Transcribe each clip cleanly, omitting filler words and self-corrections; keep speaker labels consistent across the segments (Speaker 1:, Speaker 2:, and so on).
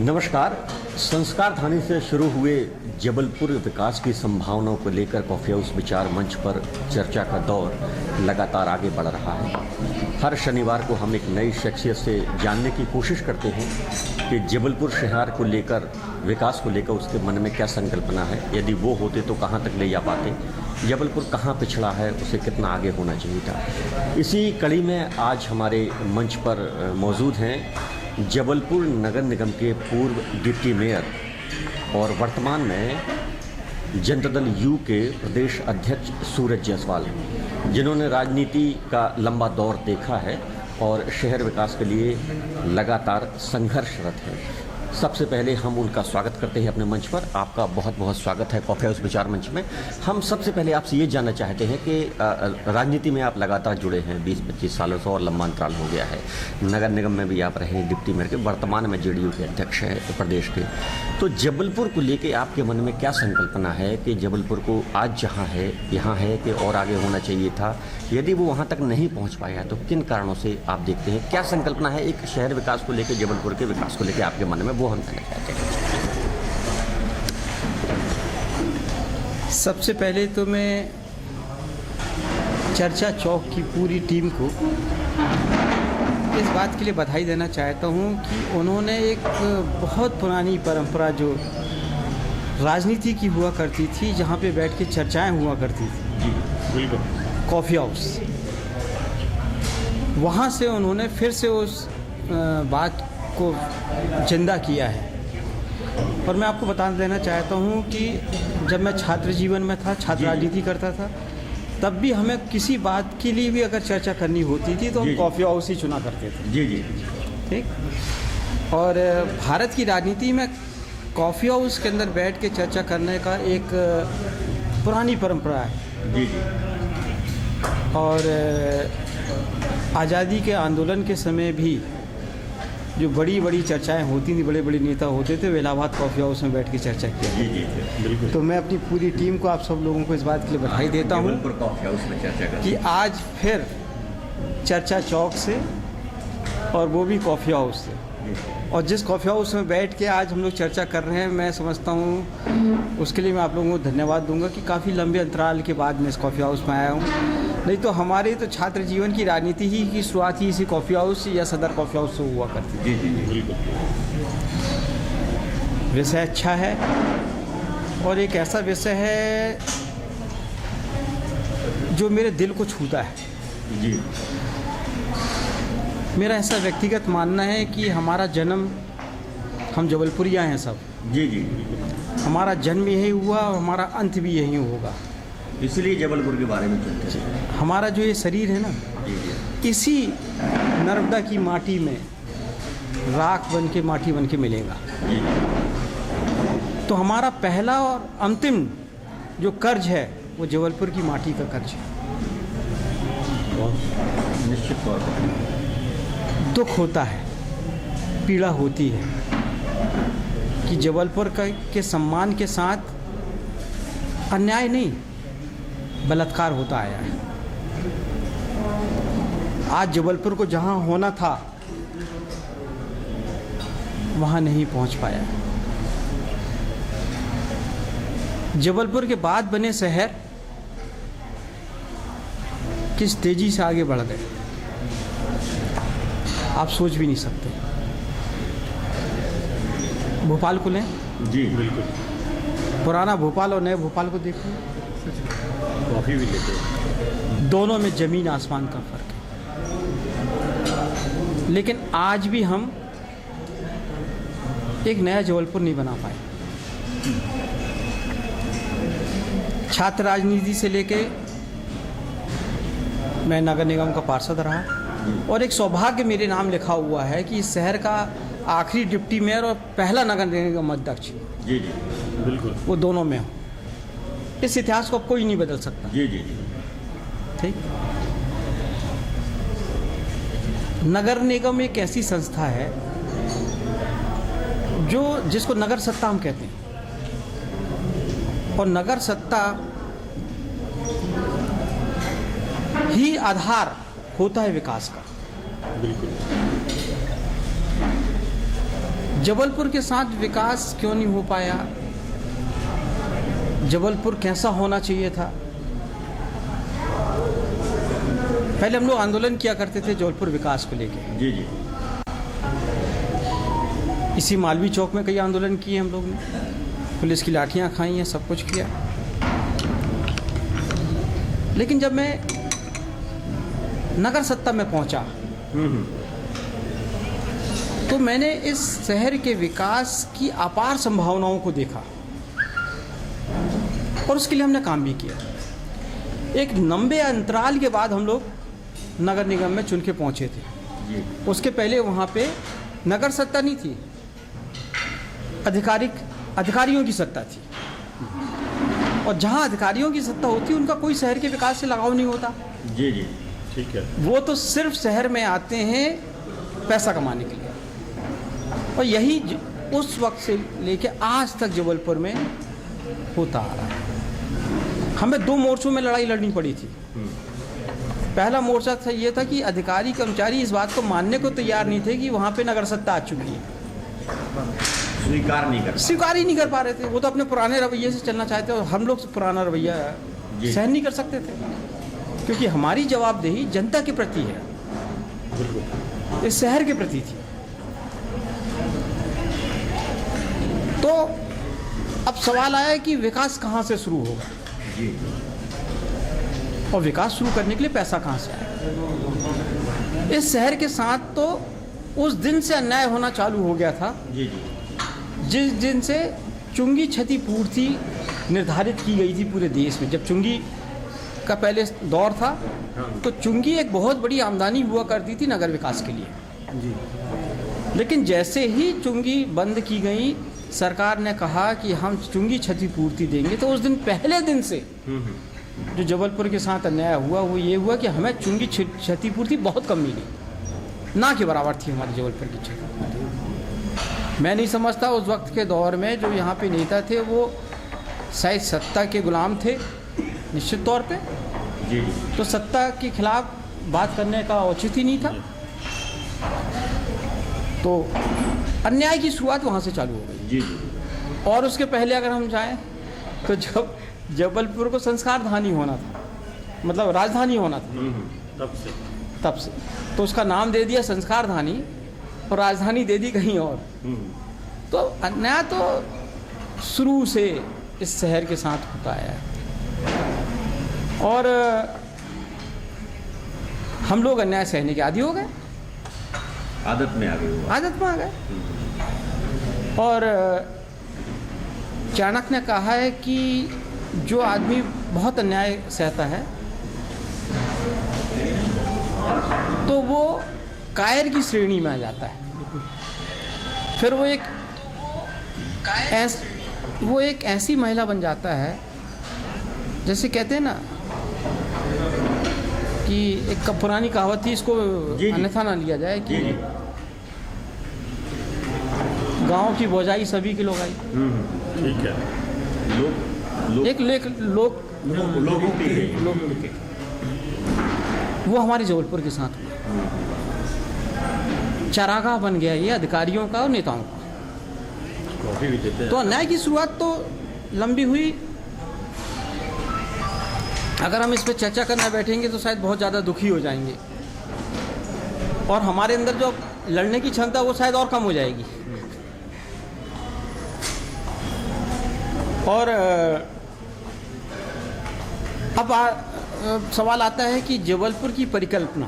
Speaker 1: नमस्कार। संस्कार थाने से शुरू हुए जबलपुर विकास की संभावनाओं को लेकर कॉफ़ी हाउस विचार मंच पर चर्चा का दौर लगातार आगे बढ़ रहा है। हर शनिवार को हम एक नई शख्सियत से जानने की कोशिश करते हैं कि जबलपुर शहर को लेकर, विकास को लेकर उसके मन में क्या संकल्पना है। यदि वो होते तो कहाँ तक ले जा पाते, जबलपुर कहाँ पिछड़ा है, उसे कितना आगे होना चाहिए था। इसी कड़ी में आज हमारे मंच पर मौजूद हैं जबलपुर नगर निगम के पूर्व डिप्टी मेयर और वर्तमान में जनता दल यू के प्रदेश अध्यक्ष सूरज जायसवाल, जिन्होंने राजनीति का लंबा दौर देखा है और शहर विकास के लिए लगातार संघर्षरत है। सबसे पहले हम उनका स्वागत करते हैं अपने मंच पर। आपका बहुत बहुत स्वागत है कॉफ़ी हाउस विचार मंच में। हम सबसे पहले आपसे ये जानना चाहते हैं कि राजनीति में आप लगातार जुड़े हैं 20-25 सालों से और लंबा अंतराल हो गया है। नगर निगम में भी आप रहे हैं डिप्टी मेयर के, वर्तमान में जेडीयू के अध्यक्ष हैं प्रदेश के। तो जबलपुर को लेके आपके मन में क्या संकल्पना है कि जबलपुर को आज जहाँ है यहाँ है कि और आगे होना चाहिए था? यदि वो वहाँ तक नहीं पहुँच पाया तो किन कारणों से आप देखते हैं, क्या संकल्पना है एक शहर विकास को लेकर, जबलपुर के विकास को लेकर आपके मन में, वो हम कहना चाहते हैं।
Speaker 2: सबसे पहले तो मैं चर्चा चौक की पूरी टीम को इस बात के लिए बधाई देना चाहता हूं कि उन्होंने एक बहुत पुरानी परंपरा जो राजनीति की हुआ करती थी, जहां पे बैठ के चर्चाएं हुआ करती थी,
Speaker 1: जी बिल्कुल,
Speaker 2: कॉफ़ी हाउस, वहां से उन्होंने फिर से उस बात को जिंदा किया है। और मैं आपको बता देना चाहता हूँ कि जब मैं छात्र जीवन में था, छात्र राजनीति करता था, तब भी हमें किसी बात के लिए भी अगर चर्चा करनी होती थी तो हम कॉफ़ी हाउस ही चुना करते थे।
Speaker 1: जी जी,
Speaker 2: ठीक। और भारत की राजनीति में कॉफ़ी हाउस के अंदर बैठ के चर्चा करने का एक पुरानी परंपरा है।
Speaker 1: जी जी।
Speaker 2: और आज़ादी के आंदोलन के समय भी जो बड़ी बड़ी चर्चाएं होती थी, बड़े बड़े नेता होते थे, वे इलाहाबाद कॉफ़ी हाउस में बैठ के चर्चा किया।
Speaker 1: जी जी बिल्कुल।
Speaker 2: तो मैं अपनी पूरी टीम को, आप सब लोगों को इस बात के लिए बधाई देता हूँ
Speaker 1: कॉफ़ी हाउस में चर्चा
Speaker 2: कि आज फिर चर्चा चौक से, और वो भी कॉफ़ी हाउस से, और जिस कॉफ़ी हाउस में बैठ के आज हम लोग चर्चा कर रहे हैं, मैं समझता हूँ उसके लिए मैं आप लोगों को धन्यवाद दूंगा कि काफ़ी लंबे अंतराल के बाद मैं इस कॉफ़ी हाउस में आया हूँ। नहीं तो हमारे तो छात्र जीवन की राजनीति ही की शुरुआत ही इसी कॉफ़ी हाउस या सदर कॉफ़ी हाउस से हुआ करती थी।
Speaker 1: जी जी बिल्कुल।
Speaker 2: विषय अच्छा है और एक ऐसा विषय है जो मेरे दिल को छूता है।
Speaker 1: जी।
Speaker 2: मेरा ऐसा व्यक्तिगत मानना है कि हमारा जन्म, हम जबलपुरिया हैं सब।
Speaker 1: जी जी।
Speaker 2: हमारा जन्म यही हुआ और हमारा अंत भी यही होगा,
Speaker 1: इसलिए जबलपुर के बारे में चलते हैं।
Speaker 2: हमारा जो ये शरीर है ना,
Speaker 1: जी जी।
Speaker 2: इसी नर्मदा की माटी में राख बन के, माटी बन के मिलेगा।
Speaker 1: जी।
Speaker 2: तो हमारा पहला और अंतिम जो कर्ज है वो जबलपुर की माटी का कर्ज है।
Speaker 1: निश्चित तौर पर
Speaker 2: दुख होता है, पीड़ा होती है कि जबलपुर के सम्मान के साथ अन्याय नहीं, बलात्कार होता आया है। आज जबलपुर को जहां होना था वहां नहीं पहुंच पाया। जबलपुर के बाद बने शहर किस तेजी से आगे बढ़ गए, आप सोच भी नहीं सकते। भोपाल को लें,
Speaker 1: जी बिल्कुल,
Speaker 2: पुराना भोपाल और नए भोपाल को देखो,
Speaker 1: कॉफ़ी भी लेते हैं,
Speaker 2: दोनों में ज़मीन आसमान का फ़र्क है। लेकिन आज भी हम एक नया जबलपुर नहीं बना पाए। छात्र राजनीति से लेके मैं नगर निगम का पार्षद रहा, और एक सौभाग्य मेरे नाम लिखा हुआ है कि इस शहर का आखिरी डिप्टी मेयर और पहला नगर निगम अध्यक्ष,
Speaker 1: जी जी बिल्कुल,
Speaker 2: वो दोनों में हो। इस इतिहास को अब कोई नहीं बदल सकता।
Speaker 1: जी जी जी।
Speaker 2: ठीक। नगर निगम एक ऐसी संस्था है जो, जिसको नगर सत्ता हम कहते हैं, और नगर सत्ता ही आधार होता है विकास का।
Speaker 1: बिल्कुल।
Speaker 2: जबलपुर के साथ विकास क्यों नहीं हो पाया, जबलपुर कैसा होना चाहिए था। पहले हम लोग आंदोलन किया करते थे जबलपुर विकास को लेकर।
Speaker 1: जी जी।
Speaker 2: इसी मालवीय चौक में कई आंदोलन किए हम लोग ने, पुलिस की लाठियां खाई हैं, सब कुछ किया। लेकिन जब मैं नगर सत्ता में पहुंचा तो मैंने इस शहर के विकास की अपार संभावनाओं को देखा और उसके लिए हमने काम भी किया। एक लंबे अंतराल के बाद हम लोग नगर निगम में चुन के पहुंचे थे।
Speaker 1: जी।
Speaker 2: उसके पहले वहाँ पे नगर सत्ता नहीं थी, अधिकारियों की सत्ता थी। और जहाँ अधिकारियों की सत्ता होती उनका कोई शहर के विकास से लगाव नहीं होता।
Speaker 1: जी जी, ठीक है।
Speaker 2: वो तो सिर्फ शहर में आते हैं पैसा कमाने के लिए। और यही उस वक्त से लेके आज तक जबलपुर में होता आ रहा है। हमें 2 मोर्चों में लड़ाई लड़नी पड़ी थी। पहला मोर्चा था ये था कि अधिकारी कर्मचारी इस बात को मानने को तैयार नहीं थे कि वहाँ पे नगर सत्ता आ चुकी है। स्वीकार ही नहीं कर पा रहे थे। वो तो अपने पुराने रवैये से चलना चाहते और हम लोग पुराना रवैया सहन नहीं कर सकते थे, क्योंकि हमारी जवाबदेही जनता के प्रति है, इस शहर के प्रति थी। तो अब सवाल आया कि विकास कहाँ से शुरू होगा
Speaker 1: जी।
Speaker 2: और विकास शुरू करने के लिए पैसा कहाँ से आएगा। इस शहर के साथ तो उस दिन से अन्याय होना चालू हो गया था
Speaker 1: जी जी।
Speaker 2: जिस दिन से चुंगी क्षतिपूर्ति निर्धारित की गई थी पूरे देश में। जब चुंगी का पहले दौर था तो चुंगी एक बहुत बड़ी आमदनी हुआ करती थी नगर विकास के लिए जी। लेकिन जैसे ही चुंगी बंद की गई, सरकार ने कहा कि हम चुंगी क्षतिपूर्ति देंगे, तो उस दिन पहले दिन से जो जबलपुर के साथ अन्याय हुआ वो ये हुआ कि हमें चुंगी क्षतिपूर्ति बहुत कम मिली, ना के बराबर थी हमारी जबलपुर की क्षतिपूर्ति। मैं नहीं समझता उस वक्त के दौर में जो यहाँ पे नेता थे वो शायद सत्ता के गुलाम थे निश्चित तौर पे
Speaker 1: जी।
Speaker 2: तो सत्ता के खिलाफ बात करने का औचित्य ही नहीं था। तो अन्याय की शुरुआत वहाँ से चालू हो गई जी। और उसके पहले अगर हम जाएं तो जब जबलपुर को संस्कार धानी होना था, मतलब राजधानी होना था, तब से तो उसका नाम दे दिया संस्कार धानी और राजधानी दे दी कहीं और। तो अन्याय तो शुरू से इस शहर के साथ होता आया है और हम लोग अन्याय सहने के आदी हो गए,
Speaker 1: आदत में आ गए। और
Speaker 2: चाणक्य ने कहा है कि जो आदमी बहुत अन्याय सहता है तो वो कायर की श्रेणी में आ जाता है। फिर वो एक ऐसी महिला बन जाता है, जैसे कहते हैं ना कि एक पुरानी कहावत थी, इसको अन्यथा ना लिया जाए कि गांव की बोझाई सभी की लोगाई।
Speaker 1: ठीक है।
Speaker 2: लोग वो हमारे जबलपुर के साथ हुआ। चरागाह बन गया ये अधिकारियों का और नेताओं का। तो अन्याय की शुरुआत तो लंबी हुई। अगर हम इस पर चर्चा करना बैठेंगे तो शायद बहुत ज़्यादा दुखी हो जाएंगे और हमारे अंदर जो लड़ने की क्षमता वो शायद और कम हो जाएगी। और अब सवाल आता है कि जबलपुर की परिकल्पना,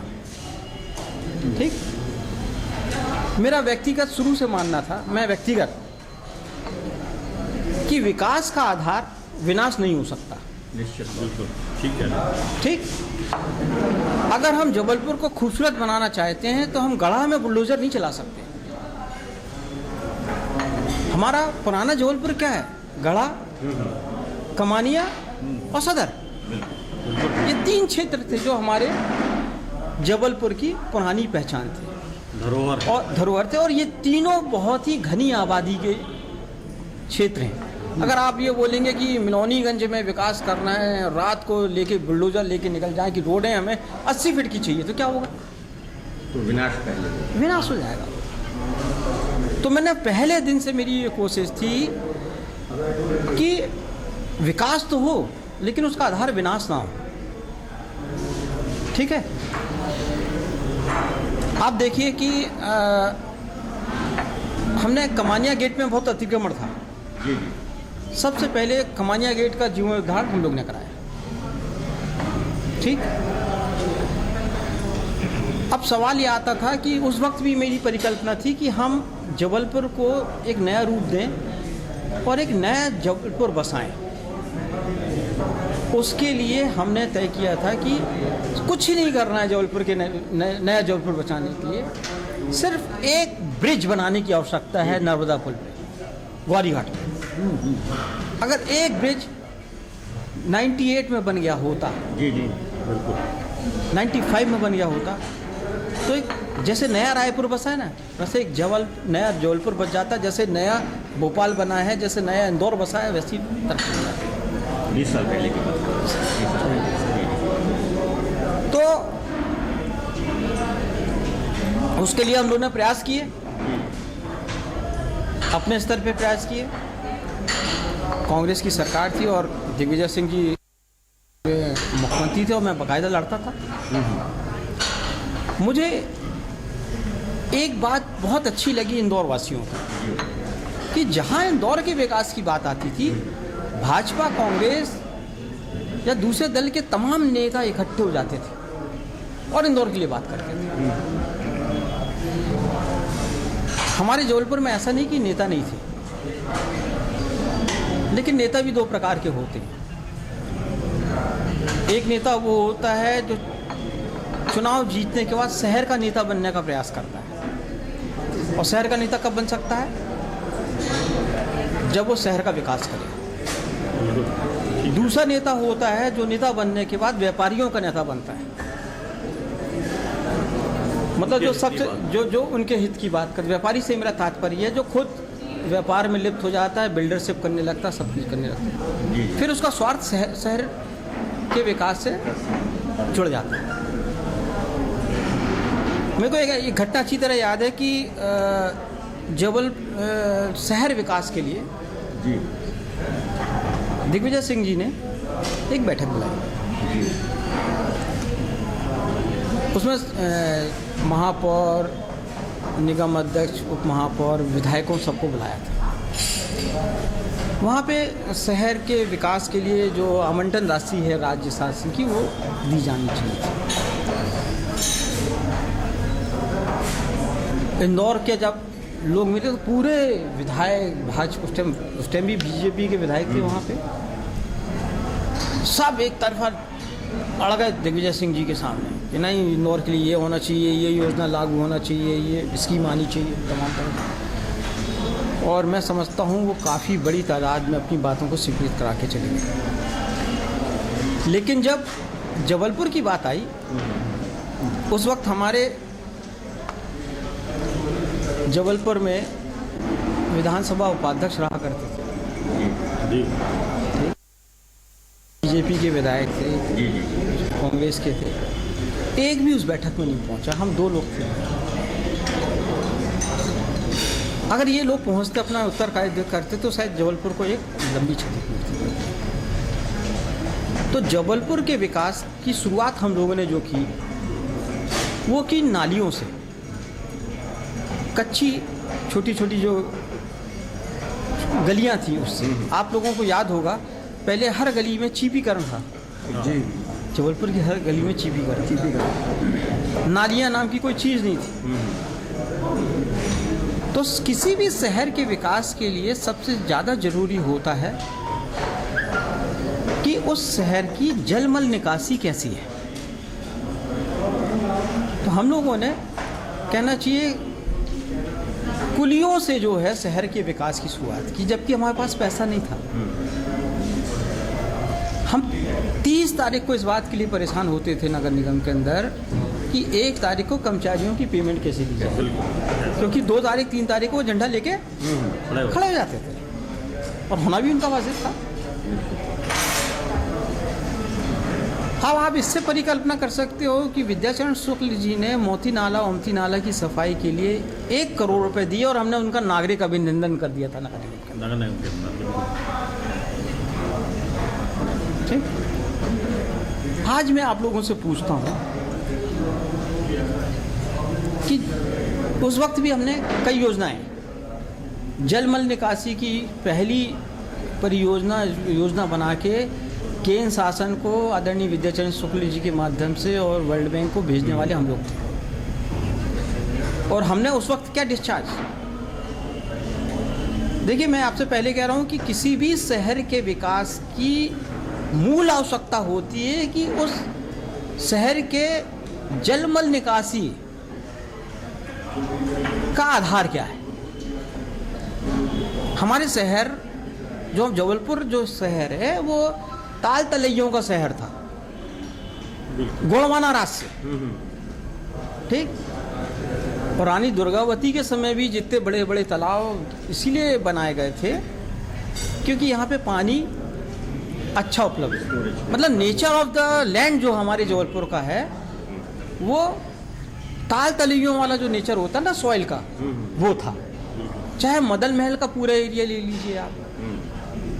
Speaker 2: ठीक, मेरा व्यक्तिगत शुरू से मानना था, मैं व्यक्तिगत, कि विकास का आधार विनाश नहीं हो सकता।
Speaker 1: निश्चित, बिल्कुल ठीक है।
Speaker 2: ठीक, अगर हम जबलपुर को खूबसूरत बनाना चाहते हैं तो हम गढ़ा में बुलडोजर नहीं चला सकते। हमारा पुराना जबलपुर क्या है? गढ़ा, कमानिया और सदर, ये 3 क्षेत्र थे जो हमारे जबलपुर की पुरानी पहचान थी, धरोहर थे। और ये तीनों बहुत ही घनी आबादी के क्षेत्र हैं। अगर आप ये बोलेंगे कि मिलौनीगंज में विकास करना है, रात को लेके बुलडोजर लेके निकल जाए कि रोडें हमें 80 फीट की चाहिए, तो क्या होगा?
Speaker 1: तो विनाश हो जाएगा।
Speaker 2: तो मैंने पहले दिन से मेरी ये कोशिश थी कि विकास तो हो लेकिन उसका आधार विनाश ना हो। ठीक है, आप देखिए कि हमने कमानिया गेट में बहुत अतिक्रमण था।
Speaker 1: जी
Speaker 2: सबसे पहले कमानिया गेट का जीर्णोद्धार हम लोग ने कराया। ठीक, अब सवाल ये आता था कि उस वक्त भी मेरी परिकल्पना थी कि हम जबलपुर को एक नया रूप दें और एक नया जबलपुर बसाएं। उसके लिए हमने तय किया था कि कुछ ही नहीं करना है जबलपुर के नया जबलपुर बचाने के लिए, सिर्फ एक ब्रिज बनाने की आवश्यकता है नर्मदा पुल पे, ग्वारीघाट पे। अगर एक ब्रिज 98 में बन गया होता,
Speaker 1: जी जी बिल्कुल,
Speaker 2: 95 में बन गया होता, तो एक जैसे नया रायपुर बसा है ना, वैसे एक नया जबलपुर बच जाता। जैसे नया भोपाल बना है, जैसे नया इंदौर बसा है, वैसी तरक्की हो जाती।
Speaker 1: 20 साल पहले की बात।
Speaker 2: तो उसके लिए हम लोगों ने प्रयास किए, अपने स्तर पे प्रयास किए। कांग्रेस की सरकार थी और दिग्विजय सिंह जी मुख्यमंत्री थे और मैं बाकायदा लड़ता था। मुझे एक बात बहुत अच्छी लगी इंदौर वासियों को, कि जहां इंदौर के विकास की बात आती थी, भाजपा, कांग्रेस या दूसरे दल के तमाम नेता इकट्ठे हो जाते थे और इंदौर के लिए बात करते थे। हमारे जबलपुर में ऐसा नहीं कि नेता नहीं थे, लेकिन नेता भी दो प्रकार के होते हैं। एक नेता वो होता है जो चुनाव जीतने के बाद शहर का नेता बनने का प्रयास करता है, और शहर का नेता कब बन सकता है? जब वो शहर का विकास करे। दूसरा नेता होता है जो नेता बनने के बाद व्यापारियों का नेता बनता है, मतलब जो सबसे जो उनके हित की बात कर। व्यापारी से मेरा तात्पर्य है जो खुद व्यापार में लिप्त हो जाता है, बिल्डरशिप करने लगता है, सब कुछ करने लगता है, फिर उसका स्वार्थ शहर के विकास से जुड़ जाता है। मेरे को एक घटना अच्छी तरह याद है कि शहर विकास के लिए
Speaker 1: जी
Speaker 2: दिग्विजय सिंह जी ने एक बैठक बुलाई। उसमें महापौर, निगम अध्यक्ष, उप महापौर, विधायकों सबको बुलाया था। वहाँ पे शहर के विकास के लिए जो आवंटन राशि है राज्य शासन की, वो दी जानी चाहिए। इंदौर के जब लोग मिले तो पूरे विधायक, भाजपा उस टाइम भी बीजेपी के विधायक थे वहाँ पे, सब एक तरफा अड़ गए दिग्विजय सिंह जी के सामने कि नहीं, इंदौर के लिए ये होना चाहिए, ये योजना लागू होना चाहिए, ये स्कीम आनी चाहिए, तमाम तरह। और मैं समझता हूँ वो काफ़ी बड़ी तादाद में अपनी बातों को स्वीकृत करा के चले गए। लेकिन जब जबलपुर की बात आई, उस वक्त हमारे जबलपुर में विधानसभा उपाध्यक्ष रहा करते थे, बीजेपी के विधायक थे, कांग्रेस के थे, एक भी उस बैठक में नहीं पहुंचा। हम दो लोग थे। अगर ये लोग पहुंचते, अपना उत्तर करते, तो शायद जबलपुर को एक लंबी क्षति मिलती। तो जबलपुर के विकास की शुरुआत हम लोगों ने जो की, वो की नालियों से। कच्ची छोटी छोटी जो गलियां थी, उससे। आप लोगों को याद होगा, पहले हर गली में चीपीकरण था।
Speaker 1: जी,
Speaker 2: जबलपुर की हर गली में चीपीकरण, नालियां नाम की कोई चीज़ नहीं थी। तो किसी भी शहर के विकास के लिए सबसे ज़्यादा ज़रूरी होता है कि उस शहर की जलमल निकासी कैसी है। तो हम लोगों ने कहना चाहिए कुलियों से जो है शहर के विकास की शुरुआत की, जबकि हमारे पास पैसा नहीं था। हम 30 तारीख को इस बात के लिए परेशान होते थे नगर निगम के अंदर कि 1 तारीख को कर्मचारियों की पेमेंट कैसे दी जाए, क्योंकि 2 तारीख 3 तारीख को वो झंडा लेके खड़े हो जाते थे, और होना भी उनका वाजिब था। अब आप इससे परिकल्पना कर सकते हो कि विद्याचरण शुक्ल जी ने मोती नाला ओमती नाला की सफाई के लिए 1 करोड़ रुपए दिए और हमने उनका नागरिक अभिनंदन कर दिया था नगर निगम के अंदर। ठीक। आज मैं आप लोगों से पूछता हूँ कि उस वक्त भी हमने कई योजनाएं, जलमल निकासी की पहली योजना बना के केंद्र शासन को आदरणीय विद्याचरण शुक्ल जी के माध्यम से और वर्ल्ड बैंक को भेजने वाले हम लोग थे। और हमने उस वक्त क्या डिस्चार्ज, देखिए मैं आपसे पहले कह रहा हूं कि किसी भी शहर के विकास की मूल आवश्यकता होती है कि उस शहर के जलमल निकासी का आधार क्या है। हमारे शहर जो जबलपुर जो शहर है वो ताल तलैयों का शहर था, गोंडवाना राज से। ठीक। और रानी दुर्गावती के समय भी जितने बड़े बड़े तालाब इसीलिए बनाए गए थे क्योंकि यहाँ पे पानी अच्छा उपलब्ध है। मतलब नेचर ऑफ द लैंड जो हमारे जबलपुर का है वो ताल तलैयों वाला जो नेचर होता है ना सॉइल का, वो था। चाहे मदन महल का पूरा एरिया ले लीजिए आप,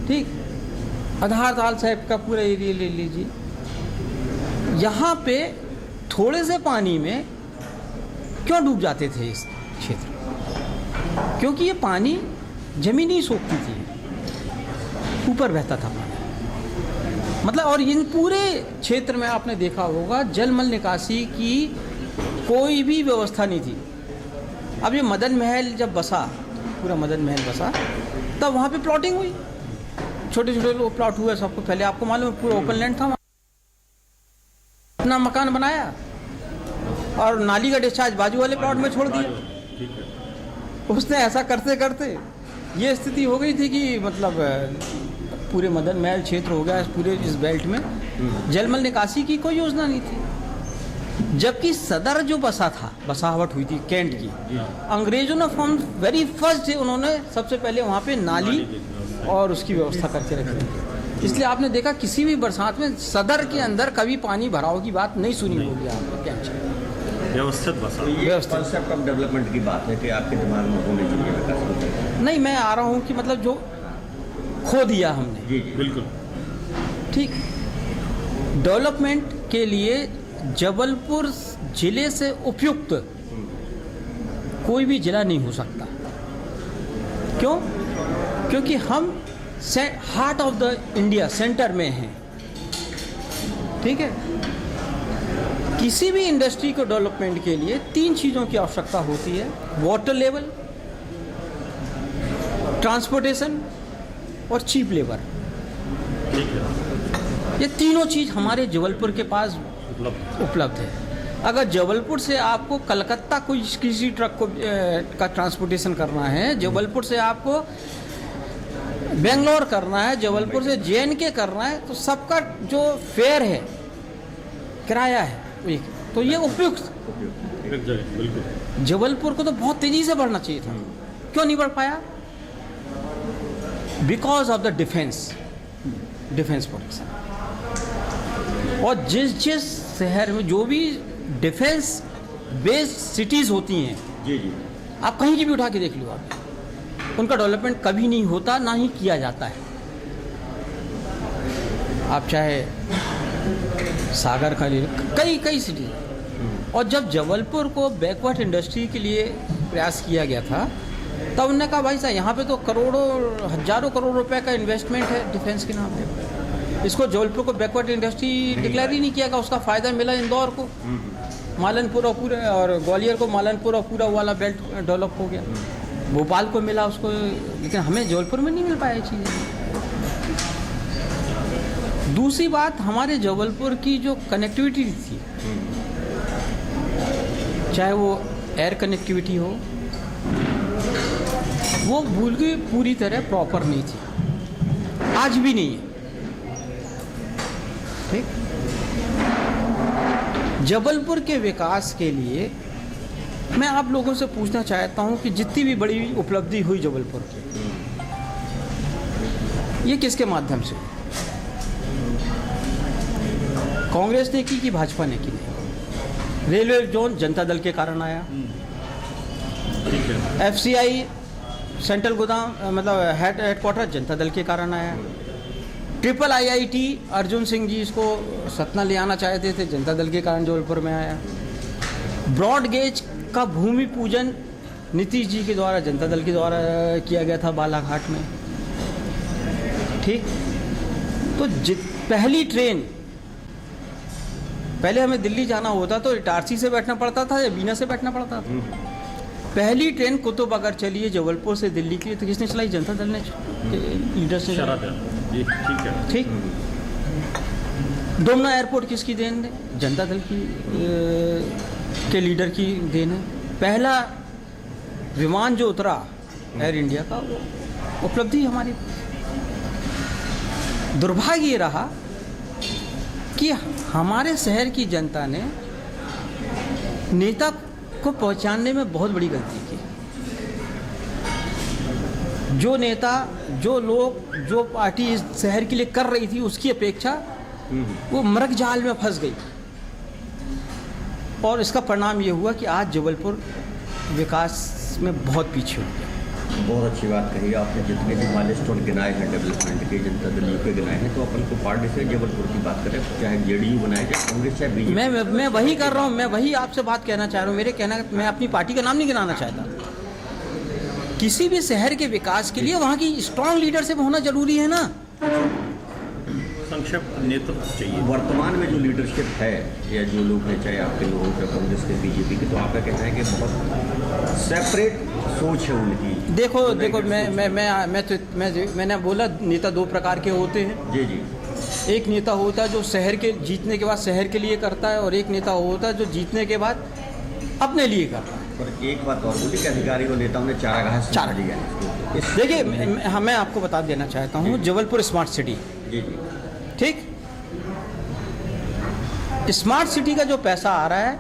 Speaker 2: ठीक, आधार ताल साहब का पूरा एरिया ले लीजिए, यहाँ पे थोड़े से पानी में क्यों डूब जाते थे इस क्षेत्र? क्योंकि ये पानी जमीन ही सोखती थी, ऊपर बहता था पानी। मतलब और इन पूरे क्षेत्र में आपने देखा होगा जलमल निकासी की कोई भी व्यवस्था नहीं थी। अब ये मदन महल जब बसा, पूरा मदन महल बसा, तब वहाँ पे प्लॉटिंग हुई, छोटे छोटे लोग प्लॉट हुए सबको। पहले आपको मालूम है पूरा ओपन लैंड था, अपना मकान बनाया और नाली का डिस्चार्ज बाजू वाले प्लॉट में छोड़ दिया। उसने ऐसा करते करते ये स्थिति हो गई थी कि मतलब पूरे मदन महल क्षेत्र हो गया, पूरे इस बेल्ट में जलमल निकासी की कोई योजना नहीं थी। जबकि सदर जो बसाहट हुई थी कैंट की, अंग्रेजों ने फ्रॉम वेरी फर्स्ट डे उन्होंने सबसे पहले वहाँ पे नाली और उसकी व्यवस्था करके रखी। इसलिए आपने देखा किसी भी बरसात में सदर के अंदर कभी पानी भराव की बात नहीं सुनी होगी आपने कैंट।
Speaker 3: व्यवस्थित बसा।
Speaker 1: ये कॉन्सेप्ट ऑफ डेवलपमेंट की बात है कि आपके दिमाग में होने चाहिए विकास।
Speaker 2: नहीं, मैं आ रहा हूँ कि मतलब जो खो दिया हमने।
Speaker 1: जी जी
Speaker 3: बिल्कुल
Speaker 2: ठीक। डेवलपमेंट के लिए जबलपुर जिले से उपयुक्त कोई भी जिला नहीं हो सकता। क्यों? क्योंकि हम heart of the India centre में हैं। ठीक है। किसी भी इंडस्ट्री को डेवलपमेंट के लिए 3 चीज़ों की आवश्यकता होती है: वाटर लेवल, ट्रांसपोर्टेशन और चीप लेबर। ये तीनों चीज़ हमारे जबलपुर के पास उपलब्ध है। अगर जबलपुर से आपको कलकत्ता कोई किसी ट्रक को का ट्रांसपोर्टेशन करना है, जबलपुर से आपको बेंगलोर करना है, जबलपुर से JNK करना है, तो सबका जो फेयर है, किराया है, तो ये उपयुक्त।
Speaker 3: बिल्कुल।
Speaker 2: जबलपुर को तो बहुत तेजी से बढ़ना चाहिए था, क्यों नहीं बढ़ पाया? Because of the defence protection. और जिस शहर में जो भी डिफेंस बेस्ड सिटीज़ होती हैं,
Speaker 1: जी जी,
Speaker 2: आप कहीं की भी उठा के देख लो, आप उनका डेवलपमेंट कभी नहीं होता, ना ही किया जाता है। आप चाहे सागर का ले, कई सिटी। और जब जबलपुर को बैकवर्ड इंडस्ट्री के लिए प्रयास किया गया था, तब उन्होंने कहा भाई साहब यहाँ पे तो करोड़ों हजारों करोड़ रुपए का इन्वेस्टमेंट है डिफेंस के नाम पे, इसको जबलपुर को बैकवर्ड इंडस्ट्री डिक्लेयर ही नहीं किया गया। उसका फ़ायदा मिला इंदौर को, मालनपुर और पूरे, और ग्वालियर को मालनपुर और पूरा वाला बेल्ट डेवलप हो गया, भोपाल को मिला उसको, लेकिन हमें जबलपुर में नहीं मिल पाया चीज़ें। दूसरी बात, हमारे जबलपुर की जो कनेक्टिविटी थी, चाहे वो एयर कनेक्टिविटी हो, वो पूरी तरह प्रॉपर नहीं थी, आज भी नहीं है। ठीक। जबलपुर के विकास के लिए मैं आप लोगों से पूछना चाहता हूं कि जितनी भी बड़ी उपलब्धि हुई जबलपुर की, ये किसके माध्यम से? कांग्रेस ने की कि भाजपा ने की नहीं। रेलवे जोन जनता दल के कारण आया।
Speaker 3: ठीक है।
Speaker 2: एफसीआई सेंट्रल गोदाम मतलब हेडक्वार्टर जनता दल के कारण आया। ट्रिपल आईआईटी अर्जुन सिंह जी इसको सतना ले आना चाहते थे, जनता दल के कारण जबलपुर में आया। ब्रॉड गेज का भूमि पूजन नीतीश जी के द्वारा जनता दल के द्वारा किया गया था बालाघाट में। ठीक, तो पहली ट्रेन, पहले हमें दिल्ली जाना होता तो इटारसी से बैठना पड़ता था या बीना से बैठना पड़ता था। पहली ट्रेन कुतुब अगर चली है जबलपुर से दिल्ली की, तो किसने चलाई? जनता दल ने, लीडर से।
Speaker 3: जी ठीक है।
Speaker 2: ठीक। डोमना एयरपोर्ट किसकी देन है? जनता दल की के लीडर की देन है। पहला विमान जो उतरा एयर इंडिया का, वो उपलब्धि हमारी। दुर्भाग्य ये रहा कि हमारे शहर की जनता ने नेता को पहचानने में बहुत बड़ी गलती की। जो नेता, जो लोग, जो पार्टी इस शहर के लिए कर रही थी, उसकी अपेक्षा वो मृग जाल में फंस गई। और इसका परिणाम ये हुआ कि आज जबलपुर विकास में बहुत पीछे हो गया।
Speaker 1: बहुत अच्छी बात कही आपने। जितने भी माइलस्टोन गिनाए हैं डेवलपमेंट के, जनता दल के गिनाए हैं, तो अपन को पार्टी से जबलपुर की बात करें, चाहे जेडीयू बनाए, चाहे कांग्रेस, चाहे बीजेपी।
Speaker 2: मैं वही कर रहा हूँ, मैं वही आपसे बात कहना चाह रहा हूँ। मेरे कहना, मैं अपनी पार्टी का नाम नहीं गिनाना चाहता। किसी भी शहर के विकास के लिए वहाँ की स्ट्रांग लीडरशिप होना जरूरी है ना।
Speaker 3: संक्षिप्त नेतृत्व चाहिए।
Speaker 1: वर्तमान में जो लीडरशिप है या जो लोग हैं, चाहे आपके लोग हैं, कांग्रेस के, बीजेपी के, तो आपका कहना है कि बहुत सेपरेट सोच है उनकी।
Speaker 2: देखो मैंने बोला नेता दो प्रकार के होते हैं।
Speaker 1: जी जी।
Speaker 2: एक नेता होता है जो शहर के जीतने के बाद शहर के लिए करता है, और एक नेता होता है जो जीतने के बाद अपने लिए करता है।
Speaker 1: और एक बात और बोली कि अधिकारी और नेताओं ने चारागाह से
Speaker 2: चारा
Speaker 1: दिया।
Speaker 2: देखिए, मैं आपको बता देना चाहता हूँ, जबलपुर स्मार्ट सिटी।
Speaker 1: जी जी।
Speaker 2: ठीक, स्मार्ट सिटी का जो पैसा आ रहा है,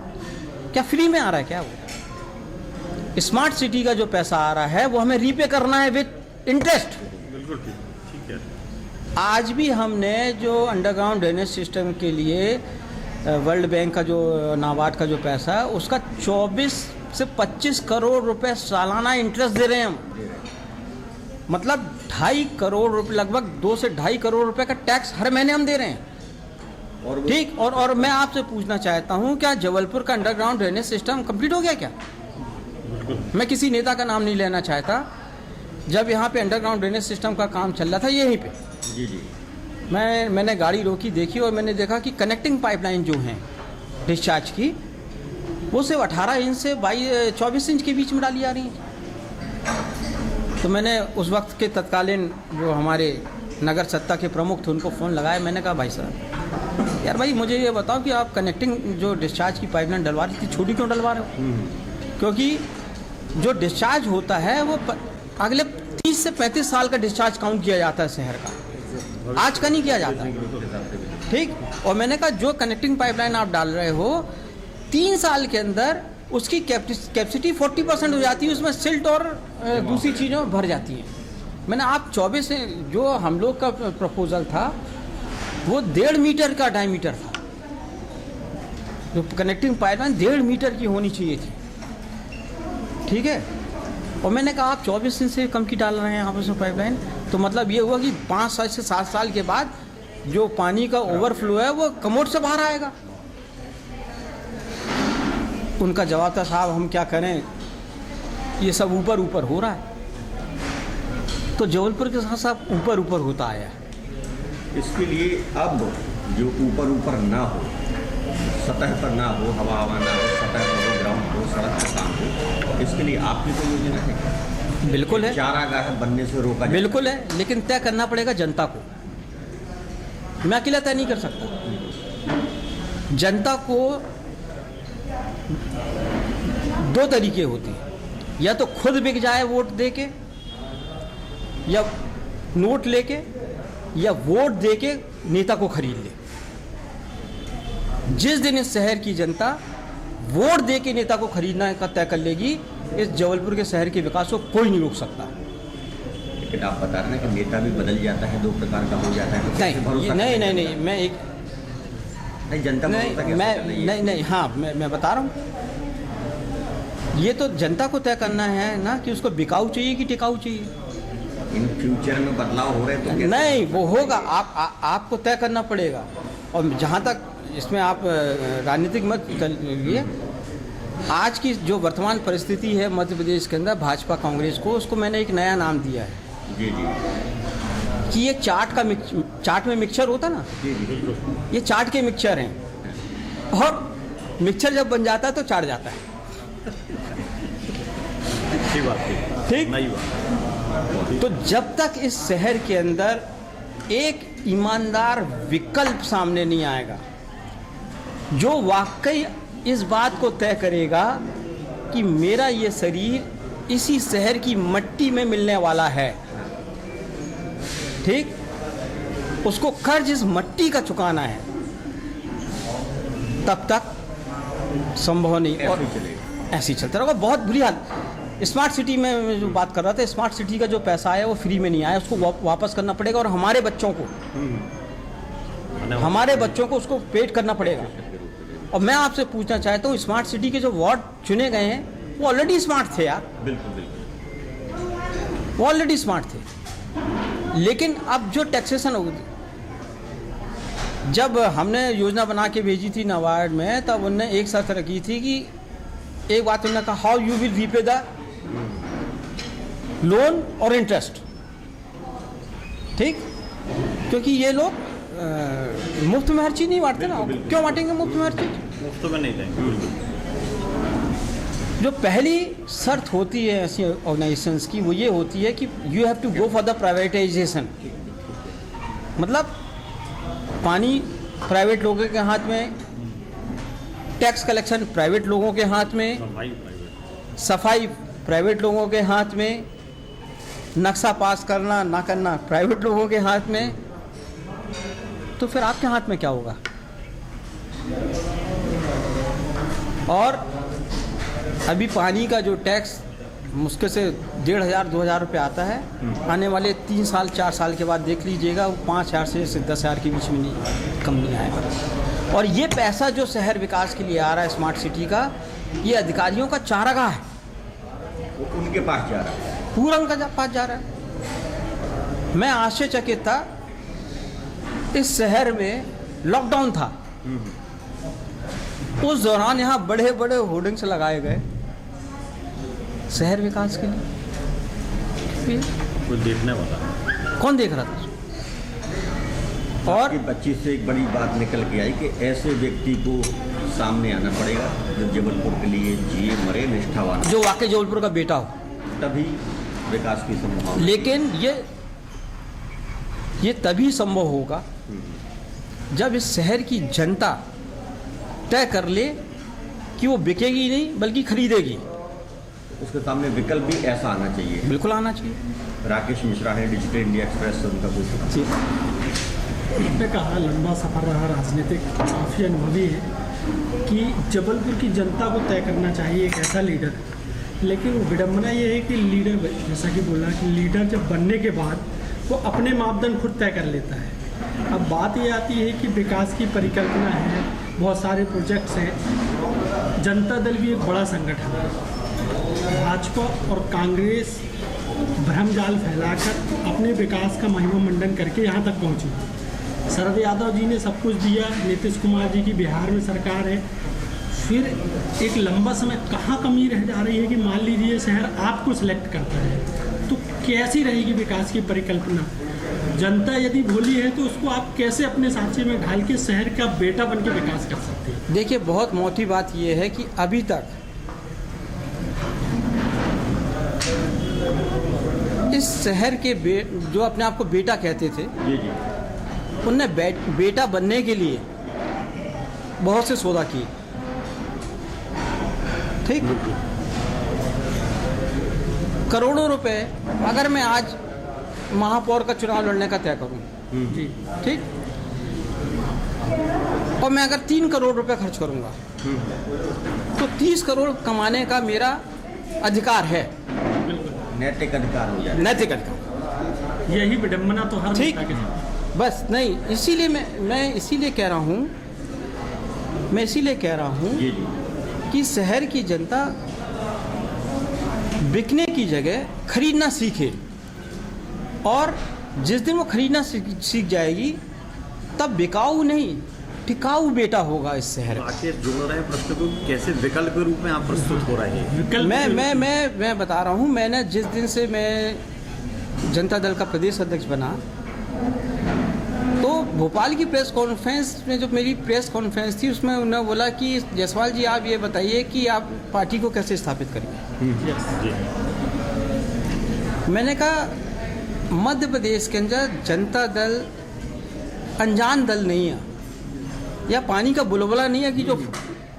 Speaker 2: क्या फ्री में आ रहा है क्या? वो स्मार्ट सिटी का जो पैसा आ रहा है वो हमें रीपे करना है विद इंटरेस्ट।
Speaker 3: बिल्कुल ठीक है।
Speaker 2: आज भी हमने जो अंडरग्राउंड ड्रेनेज सिस्टम के लिए वर्ल्ड बैंक का जो नाबार्ड का जो पैसा है, उसका 24 से 25 करोड़ रुपए सालाना इंटरेस्ट दे रहे हैं हम। मतलब 2.5 करोड़ रुपए, लगभग 2 से 2.5 करोड़ रुपए का टैक्स हर महीने हम दे रहे हैं।
Speaker 1: और
Speaker 2: ठीक, और मैं आपसे पूछना चाहता हूं, क्या जबलपुर का अंडरग्राउंड ड्रेनेज सिस्टम कंप्लीट हो गया क्या? मैं किसी नेता का नाम नहीं लेना चाहता। जब यहाँ पे अंडरग्राउंड ड्रेनेज सिस्टम का काम चल रहा था यहीं पे,
Speaker 1: जी जी,
Speaker 2: मैंने गाड़ी रोकी, देखी, और मैंने देखा कि कनेक्टिंग पाइपलाइन जो हैं डिस्चार्ज की, वो सिर्फ 18 इंच से 24 इंच के बीच में डाली जा रही हैं। तो मैंने उस वक्त के तत्कालीन जो हमारे नगर सत्ता के प्रमुख थे उनको फ़ोन लगाया। मैंने कहा, भाई साहब, यार भाई मुझे ये बताओ कि आप कनेक्टिंग जो डिस्चार्ज की पाइपलाइन डलवा रही थी, छोटी क्यों डलवा रहे हो? क्योंकि जो डिस्चार्ज होता है वो अगले 30 से 35 साल का डिस्चार्ज काउंट किया जाता है शहर का, आज का नहीं किया जाता। ठीक, और मैंने कहा जो कनेक्टिंग पाइपलाइन आप डाल रहे हो, 3 साल के अंदर उसकी कैपेसिटी 40% हो जाती है, उसमें सिल्ट और दूसरी चीज़ें भर जाती हैं। मैंने आप 24 से जो हम लोग का प्रपोजल था वो 1.5 मीटर का डायमीटर था, जो कनेक्टिंग पाइपलाइन 1.5 मीटर की होनी चाहिए थी। ठीक है, और मैंने कहा आप 24 इंच से कम की डाल रहे हैं आपस में पाइपलाइन, तो मतलब ये हुआ कि 5 साल से 7 साल के बाद जो पानी का ओवरफ्लो है वो कमोड से बाहर आएगा। उनका जवाब था, साहब हम क्या करें, ये सब ऊपर ऊपर हो रहा है। तो जबलपुर के साथ साथ ऊपर ऊपर होता आया है।
Speaker 1: इसके लिए अब जो ऊपर ऊपर ना हो, सतह पर ना हो, हवा ना हो, सतह पर हो, ग्राउंड हो, सड़क पर काम हो, इसके लिए आपकी कोई योजना है?
Speaker 2: बिल्कुल है,
Speaker 1: चारागाह बनने से रोका जाए?
Speaker 2: बिल्कुल है, लेकिन तय करना पड़ेगा जनता को। मैं अकेला तय नहीं कर सकता। जनता को 2 तरीके होते हैं, या तो खुद बिक जाए वोट दे के, या नोट लेके, या वोट दे के नेता को खरीद ले। जिस दिन इस शहर की जनता वोट दे के नेता को खरीदना का तय कर लेगी, इस जबलपुर के शहर के विकास को कोई नहीं रोक सकता।
Speaker 1: लेकिन आप बता रहे हैं कि नेता भी बदल जाता है, 2 प्रकार का हो जाता है, तो
Speaker 2: नहीं, मैं एक
Speaker 1: नहीं, जनता को
Speaker 2: नहीं
Speaker 1: भरोसा कैसे
Speaker 2: मैं
Speaker 1: करना है?
Speaker 2: नहीं नहीं हाँ मैं बता रहा हूँ, ये तो जनता को तय करना है ना कि उसको बिकाऊ चाहिए कि टिकाऊ चाहिए।
Speaker 1: इन फ्यूचर में बदलाव हो रहे हैं तो कैसे?
Speaker 2: नहीं, वो होगा, आपको तय करना पड़ेगा। और जहाँ तक इसमें आप राजनीतिक मत लिए, आज की जो वर्तमान परिस्थिति है मध्य प्रदेश के अंदर भाजपा कांग्रेस को, उसको मैंने एक नया नाम दिया है
Speaker 1: जी जी
Speaker 2: कि ये चाट में मिक्सचर होता ना,
Speaker 1: जी जी
Speaker 2: ये चाट के मिक्सचर हैं, और मिक्सचर जब बन जाता है तो चाट जाता है।
Speaker 3: अच्छी बात है,
Speaker 2: ठीक।
Speaker 3: नई बात।
Speaker 2: तो जब तक इस शहर के अंदर एक ईमानदार विकल्प सामने नहीं आएगा जो वाकई इस बात को तय करेगा कि मेरा ये शरीर इसी शहर की मट्टी में मिलने वाला है, ठीक, उसको कर्ज इस मट्टी का चुकाना है, तब तक संभव नहीं। और
Speaker 1: ऐसे ही चलेगा।
Speaker 2: ऐसे ही चलता रहेगा। बहुत बुरी हाल। स्मार्ट सिटी में जो बात कर रहा था, स्मार्ट सिटी का जो पैसा आया वो फ्री में नहीं आया, उसको वापस करना पड़ेगा, और हमारे बच्चों को उसको पेड करना पड़ेगा। और मैं आपसे पूछना चाहता हूँ, स्मार्ट सिटी के जो वार्ड चुने गए हैं वो ऑलरेडी स्मार्ट थे यार,
Speaker 1: बिल्कुल बिल्कुल।
Speaker 2: वो ऑलरेडी स्मार्ट थे। लेकिन अब जो टैक्सेशन होगी, जब हमने योजना बना के भेजी थी नाबार्ड में, तब उन्होंने एक शर्त रखी थी कि एक बात उन्होंने कहा, how you will repay the loan और इंटरेस्ट, ठीक, क्योंकि ये लोग मुफ्त में हर चीज़ नहीं बांटते ना। क्यों बांटेंगे मुफ्त में हर चीज़?
Speaker 3: मुफ्त में नहीं देंगे, बिल्कुल।
Speaker 2: जो पहली शर्त होती है ऐसी ऑर्गेनाइजेशंस की, वो ये होती है कि you have to go for the privatisation. मतलब पानी प्राइवेट लोगों के हाथ में, टैक्स कलेक्शन प्राइवेट लोगों के हाथ में, सफाई प्राइवेट लोगों के हाथ में, नक्शा पास करना ना करना प्राइवेट लोगों के हाथ में। तो फिर आपके हाथ में क्या होगा? और अभी पानी का जो टैक्स मुश्किल से 1,500-2,000 रुपये आता है, आने वाले 3 साल 4 साल के बाद देख लीजिएगा वो 5,000 से 10,000 के बीच में नहीं, कम नहीं आएगा। और ये पैसा जो शहर विकास के लिए आ रहा है स्मार्ट सिटी का, ये अधिकारियों का चारागाह है,
Speaker 1: वो उनके पास जा रहा है।
Speaker 2: पूरा उनका पास जा रहा है। मैं आश्चर्यचकित था, इस शहर में लॉकडाउन था, उस दौरान यहाँ बड़े बड़े होर्डिंग्स लगाए गए शहर विकास के लिए।
Speaker 3: कोई देखने वाला नहीं।
Speaker 2: कौन देख रहा था? और
Speaker 1: आपकी बच्ची से एक बड़ी बात निकल के आई कि ऐसे व्यक्ति को सामने आना पड़ेगा जो जबलपुर के लिए जिए मरे निष्ठावान,
Speaker 2: जो वाकई जबलपुर का बेटा हो,
Speaker 1: तभी विकास की संभावना।
Speaker 2: लेकिन ये तभी संभव होगा जब इस शहर की जनता तय कर ले कि वो बिकेगी नहीं बल्कि खरीदेगी।
Speaker 1: उसके सामने विकल्प भी ऐसा आना चाहिए।
Speaker 2: बिल्कुल आना चाहिए।
Speaker 1: राकेश मिश्रा है, डिजिटल इंडिया एक्सप्रेस से उनका कोई
Speaker 4: आपने कहा लंबा सफ़र रहा राजनीतिक, काफ़ी अनुभवी है कि जबलपुर की जनता को तय करना चाहिए एक ऐसा लीडर। लेकिन विडम्बना ये है कि लीडर, जैसा कि बोला कि लीडर जब बनने के बाद वो अपने मापदंड खुद तय कर लेता है। अब बात ये आती है कि विकास की परिकल्पना है, बहुत सारे प्रोजेक्ट्स हैं। जनता दल भी एक बड़ा संगठन है। भाजपा और कांग्रेस भ्रमजाल फैलाकर अपने विकास का महिमा मंडन करके यहाँ तक पहुँची। शरद यादव जी ने सब कुछ दिया, नीतीश कुमार जी की बिहार में सरकार है, फिर एक लंबा समय कहाँ कमी रह जा रही है कि मान लीजिए शहर आपको सिलेक्ट करता है, तो कैसी रहेगी विकास की परिकल्पना? जनता यदि भोली है तो उसको आप कैसे अपने सांचे में ढाल के शहर का बेटा बन के विकास कर सकते हैं?
Speaker 2: देखिए, बहुत मोटी बात यह है कि अभी तक इस शहर के जो अपने आप को बेटा कहते थे,
Speaker 1: जी जी,
Speaker 2: उनने बेटा बनने के लिए बहुत से सौदा किए, ठीक, करोड़ों रुपए। अगर मैं आज महापौर का चुनाव लड़ने का तय करूं, जी, ठीक, और मैं अगर 3 करोड़ रुपए खर्च करूंगा तो 30 करोड़ कमाने का मेरा अधिकार है,
Speaker 1: नैतिक अधिकार हो जाए।
Speaker 2: नैतिक अधिकार।
Speaker 4: यही विडम्बना तो हर
Speaker 2: ठीक,
Speaker 4: नेता के साथ।
Speaker 2: बस नहीं, इसीलिए मैं इसीलिए कह रहा हूँ मैं इसीलिए कह रहा हूँ
Speaker 1: जी जी
Speaker 2: कि शहर की जनता बिकने की जगह खरीदना सीखे, और जिस दिन वो खरीदना सीख जाएगी तब बिकाऊ नहीं टिकाऊ बेटा होगा इस शहर का।
Speaker 3: आके जोड़ रहे हैं प्रश्न को, कैसे विकल्प के रूप में आप प्रस्तुत हो रहे हैं?
Speaker 2: मैं बता रहा हूँ, मैंने जिस दिन से मैं जनता दल का प्रदेश अध्यक्ष बना, तो भोपाल की प्रेस कॉन्फ्रेंस में जो मेरी प्रेस कॉन्फ्रेंस थी उसमें उन्होंने बोला कि जायसवाल जी आप ये बताइए कि आप पार्टी को कैसे स्थापित करेंगे।
Speaker 3: जी
Speaker 2: मैंने कहा मध्य प्रदेश के अंदर जनता दल अनजान दल नहीं है, या पानी का बुलबुला नहीं है कि जो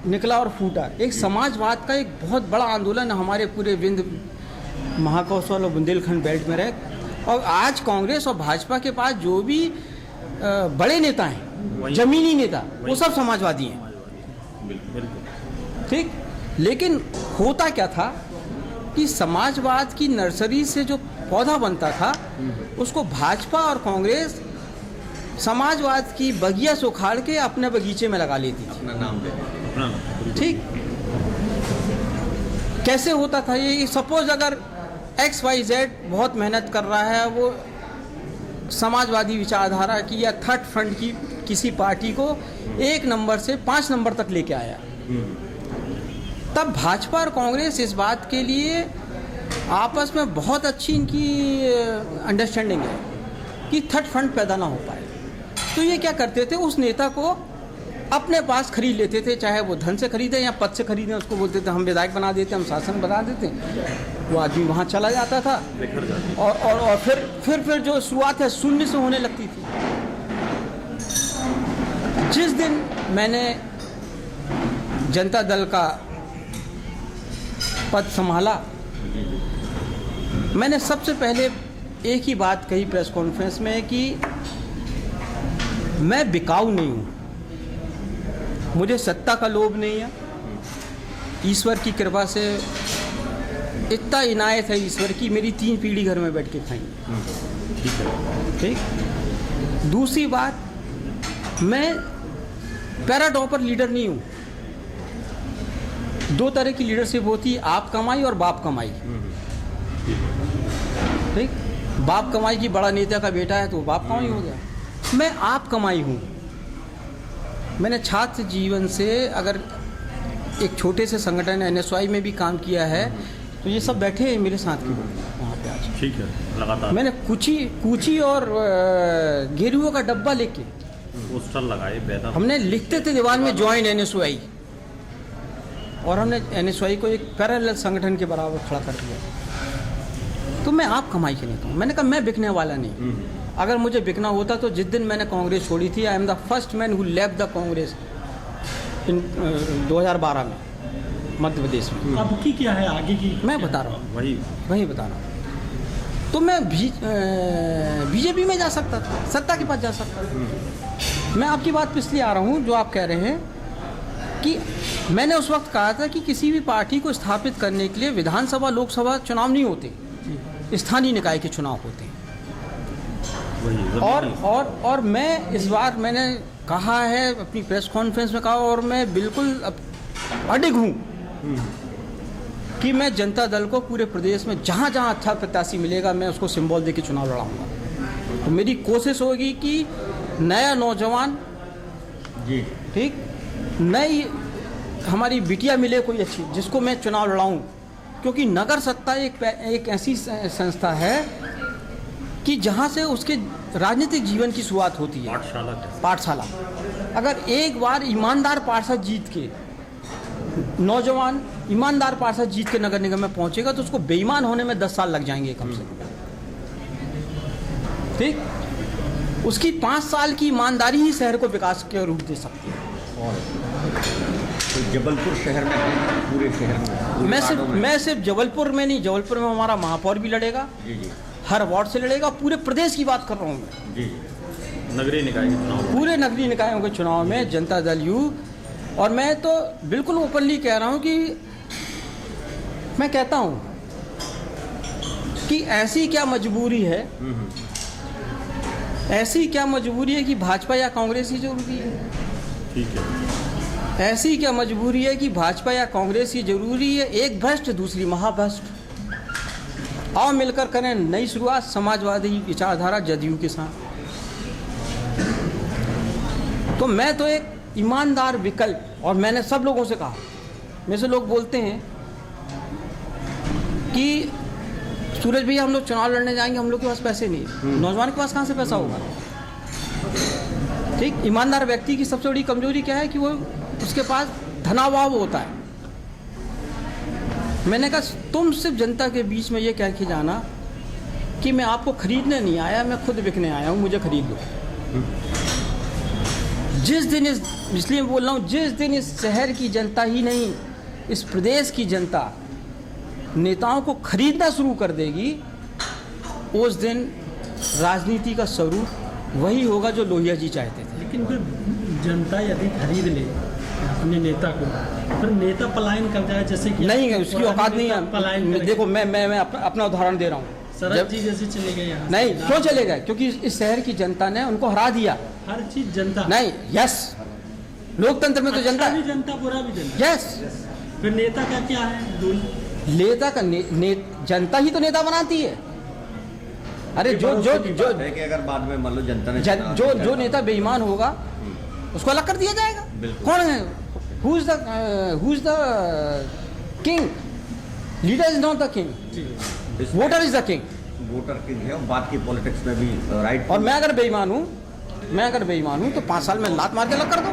Speaker 2: निकला और फूटा। एक समाजवाद का एक बहुत बड़ा आंदोलन हमारे पूरे विंध्य महाकौशल और बुंदेलखंड बेल्ट में रहे, और आज कांग्रेस और भाजपा के पास जो भी बड़े नेता हैं, जमीनी नेता, वो सब समाजवादी हैं।
Speaker 3: बिल्कुल।
Speaker 2: ठीक, लेकिन होता क्या था कि समाजवाद की नर्सरी से जो पौधा बनता था उसको भाजपा और कांग्रेस समाजवाद की बगिया से उखाड़ के अपने बगीचे में लगा लेती थी।
Speaker 1: अपना नाम दे।
Speaker 2: ठीक, कैसे होता था ये? सपोज अगर XYZ बहुत मेहनत कर रहा है, वो समाजवादी विचारधारा की या थर्ड फ्रंट की किसी पार्टी को 1 नंबर से 5 नंबर तक लेके आया, तब भाजपा और कांग्रेस इस बात के लिए आपस में बहुत अच्छी इनकी अंडरस्टैंडिंग है कि थर्ड फ्रंट पैदा ना हो पाए। तो ये क्या करते थे, उस नेता को अपने पास खरीद लेते थे, चाहे वो धन से खरीदें या पद से खरीदें। उसको बोलते थे हम विधायक बना देते, हम शासन बना देते, वो आदमी वहाँ चला जाता था, और फिर जो शुरुआत है शून्य से होने लगती थी। जिस दिन मैंने जनता दल का पद संभाला, मैंने सबसे पहले एक ही बात कही प्रेस कॉन्फ्रेंस में कि मैं बिकाऊ नहीं हूँ, मुझे सत्ता का लोभ नहीं है। ईश्वर की कृपा से इतना इनायत है ईश्वर की, मेरी 3 पीढ़ी घर में बैठ के खाई। ठीक, दूसरी बात, मैं पैराटॉपर लीडर नहीं हूँ। 2 तरह की लीडरशिप होती है, आप कमाई और बाप कमाई। ठीक, बाप कमाई की बड़ा नेता का बेटा है तो बाप कमाई हो गया। मैं आप कमाई हूँ। मैंने छात्र जीवन से अगर एक छोटे से संगठन NSY में भी काम किया है, तो ये सब बैठे हैं मेरे साथ के वहाँ पे आज।
Speaker 3: ठीक है, लगातार
Speaker 2: मैंने कूची और गेरुओं का डब्बा लेके
Speaker 3: पोस्टर लगाए, बैनर
Speaker 2: हमने लिखते थे दीवार में ज्वाइन NSY, और हमने NSY को एक पैरेलल संगठन के बराबर खड़ा कर दिया। तो मैं आप कमाई के नेता हूँ। मैंने कहा मैं बिकने वाला नहीं। अगर मुझे बिकना होता तो जिस दिन मैंने कांग्रेस छोड़ी थी, I am the first man who left the Congress in 2012 में मध्य प्रदेश में।
Speaker 4: अब की क्या है आगे की?
Speaker 2: मैं बता रहा हूँ, वही बता रहा हूँ। तो मैं बीजेपी में जा सकता था, सत्ता के पास जा सकता था। मैं आपकी बात पे इसलिए आ रहा हूँ जो आप कह रहे हैं कि मैंने उस वक्त कहा था कि किसी भी पार्टी को स्थापित करने के लिए विधानसभा लोकसभा चुनाव नहीं होते, स्थानीय निकाय के चुनाव होते हैं। और मैं इस बार मैंने कहा है अपनी प्रेस कॉन्फ्रेंस में कहा, और मैं बिल्कुल अडिग हूँ कि मैं जनता दल को पूरे प्रदेश में जहाँ जहाँ अच्छा प्रत्याशी मिलेगा मैं उसको सिंबल दे के चुनाव लड़ाऊंगा। तो मेरी कोशिश होगी कि नया नौजवान
Speaker 1: जी,
Speaker 2: ठीक, नई हमारी बिटिया मिले कोई अच्छी, जिसको मैं चुनाव लड़ाऊं। क्योंकि नगर सत्ता एक ऐसी संस्था है कि जहाँ से उसके राजनीतिक जीवन की शुरुआत होती है। पाठशाला। अगर एक बार ईमानदार पार्षद जीत के, नौजवान ईमानदार पार्षद जीत के नगर निगम में पहुंचेगा तो उसको बेईमान होने में 10 साल लग जाएंगे कम से कम। ठीक, उसकी 5 साल की ईमानदारी ही शहर को विकास के रूप दे सकती है।
Speaker 1: तो जबलपुर शहर में है, पूरे शहर में
Speaker 2: मैं सिर्फ जबलपुर में नहीं, जबलपुर में हमारा महापौर भी लड़ेगा,
Speaker 1: जी,
Speaker 2: हर वार्ड से लड़ेगा। पूरे प्रदेश की बात कर रहा हूँ मैं,
Speaker 1: जी,
Speaker 3: नगरीय निकाय के चुनाव,
Speaker 2: पूरे नगरीय निकायों के चुनाव में जनता दल यू। और मैं तो बिल्कुल ओपनली कह रहा हूँ कि मैं कहता हूँ कि ऐसी क्या मजबूरी है, ऐसी क्या मजबूरी है कि भाजपा या कांग्रेस ही जरूरी है।
Speaker 3: ठीक है,
Speaker 2: ऐसी क्या मजबूरी है कि भाजपा या कांग्रेस की जरूरी है एक भ्रष्ट दूसरी महाभ्रष्ट। आओ मिलकर करें नई शुरुआत समाजवादी विचारधारा जदयू के साथ। तो मैं तो एक ईमानदार विकल्प, और मैंने सब लोगों से कहा, मेरे से लोग बोलते हैं कि सूरज भैया हम लोग चुनाव लड़ने जाएंगे, हम लोग के पास पैसे नहीं है। नौजवान के पास कहाँ से पैसा होगा? ठीक, ईमानदार व्यक्ति की सबसे बड़ी कमजोरी क्या है कि वो उसके पास धनाभाव होता है। मैंने कहा तुम सिर्फ जनता के बीच में ये कह के जाना कि मैं आपको खरीदने नहीं आया, मैं खुद बिकने आया हूँ, मुझे खरीद लो। जिस दिन इसलिए बोल रहा हूँ, जिस दिन इस शहर की जनता ही नहीं, इस प्रदेश की जनता नेताओं को खरीदना शुरू कर देगी, उस दिन राजनीति का स्वरूप वही होगा जो लोहिया जी चाहते थे।
Speaker 4: लेकिन फिर जनता यदि खरीद ले अपने नेता को, फिर नेता पलायन कर जाए, जैसे कि
Speaker 2: नहीं, उसकी औकात नहीं
Speaker 4: पलायन
Speaker 2: है। देखो मैं अपना उदाहरण दे रहा हूँ।
Speaker 4: शरद जी जैसे चले गए यहाँ
Speaker 2: नहीं, क्यों चले गए? क्योंकि इस शहर की जनता ने उनको हरा दिया।
Speaker 4: हर चीज जनता
Speaker 2: नहीं, यस, लोकतंत्र में तो
Speaker 4: अच्छा
Speaker 2: जनता
Speaker 4: भी जनता, बुरा भी जनता।
Speaker 2: यस।
Speaker 4: फिर नेता का क्या है रोल?
Speaker 2: नेता का जनता ही तो नेता बनाती है। अरे जो
Speaker 3: है कि अगर बाद में मान लो जनता ने
Speaker 2: जो नेता बेईमान होगा उसको अलग कर दिया जाएगा। कौन है? Who is the king? Leader is not the king, voter is the king.
Speaker 3: Voter king है, और बात की पॉलिटिक्स में भी राइट।
Speaker 2: और मैं अगर बेईमान हूँ तो 5 साल में लात मार के अलग कर दो।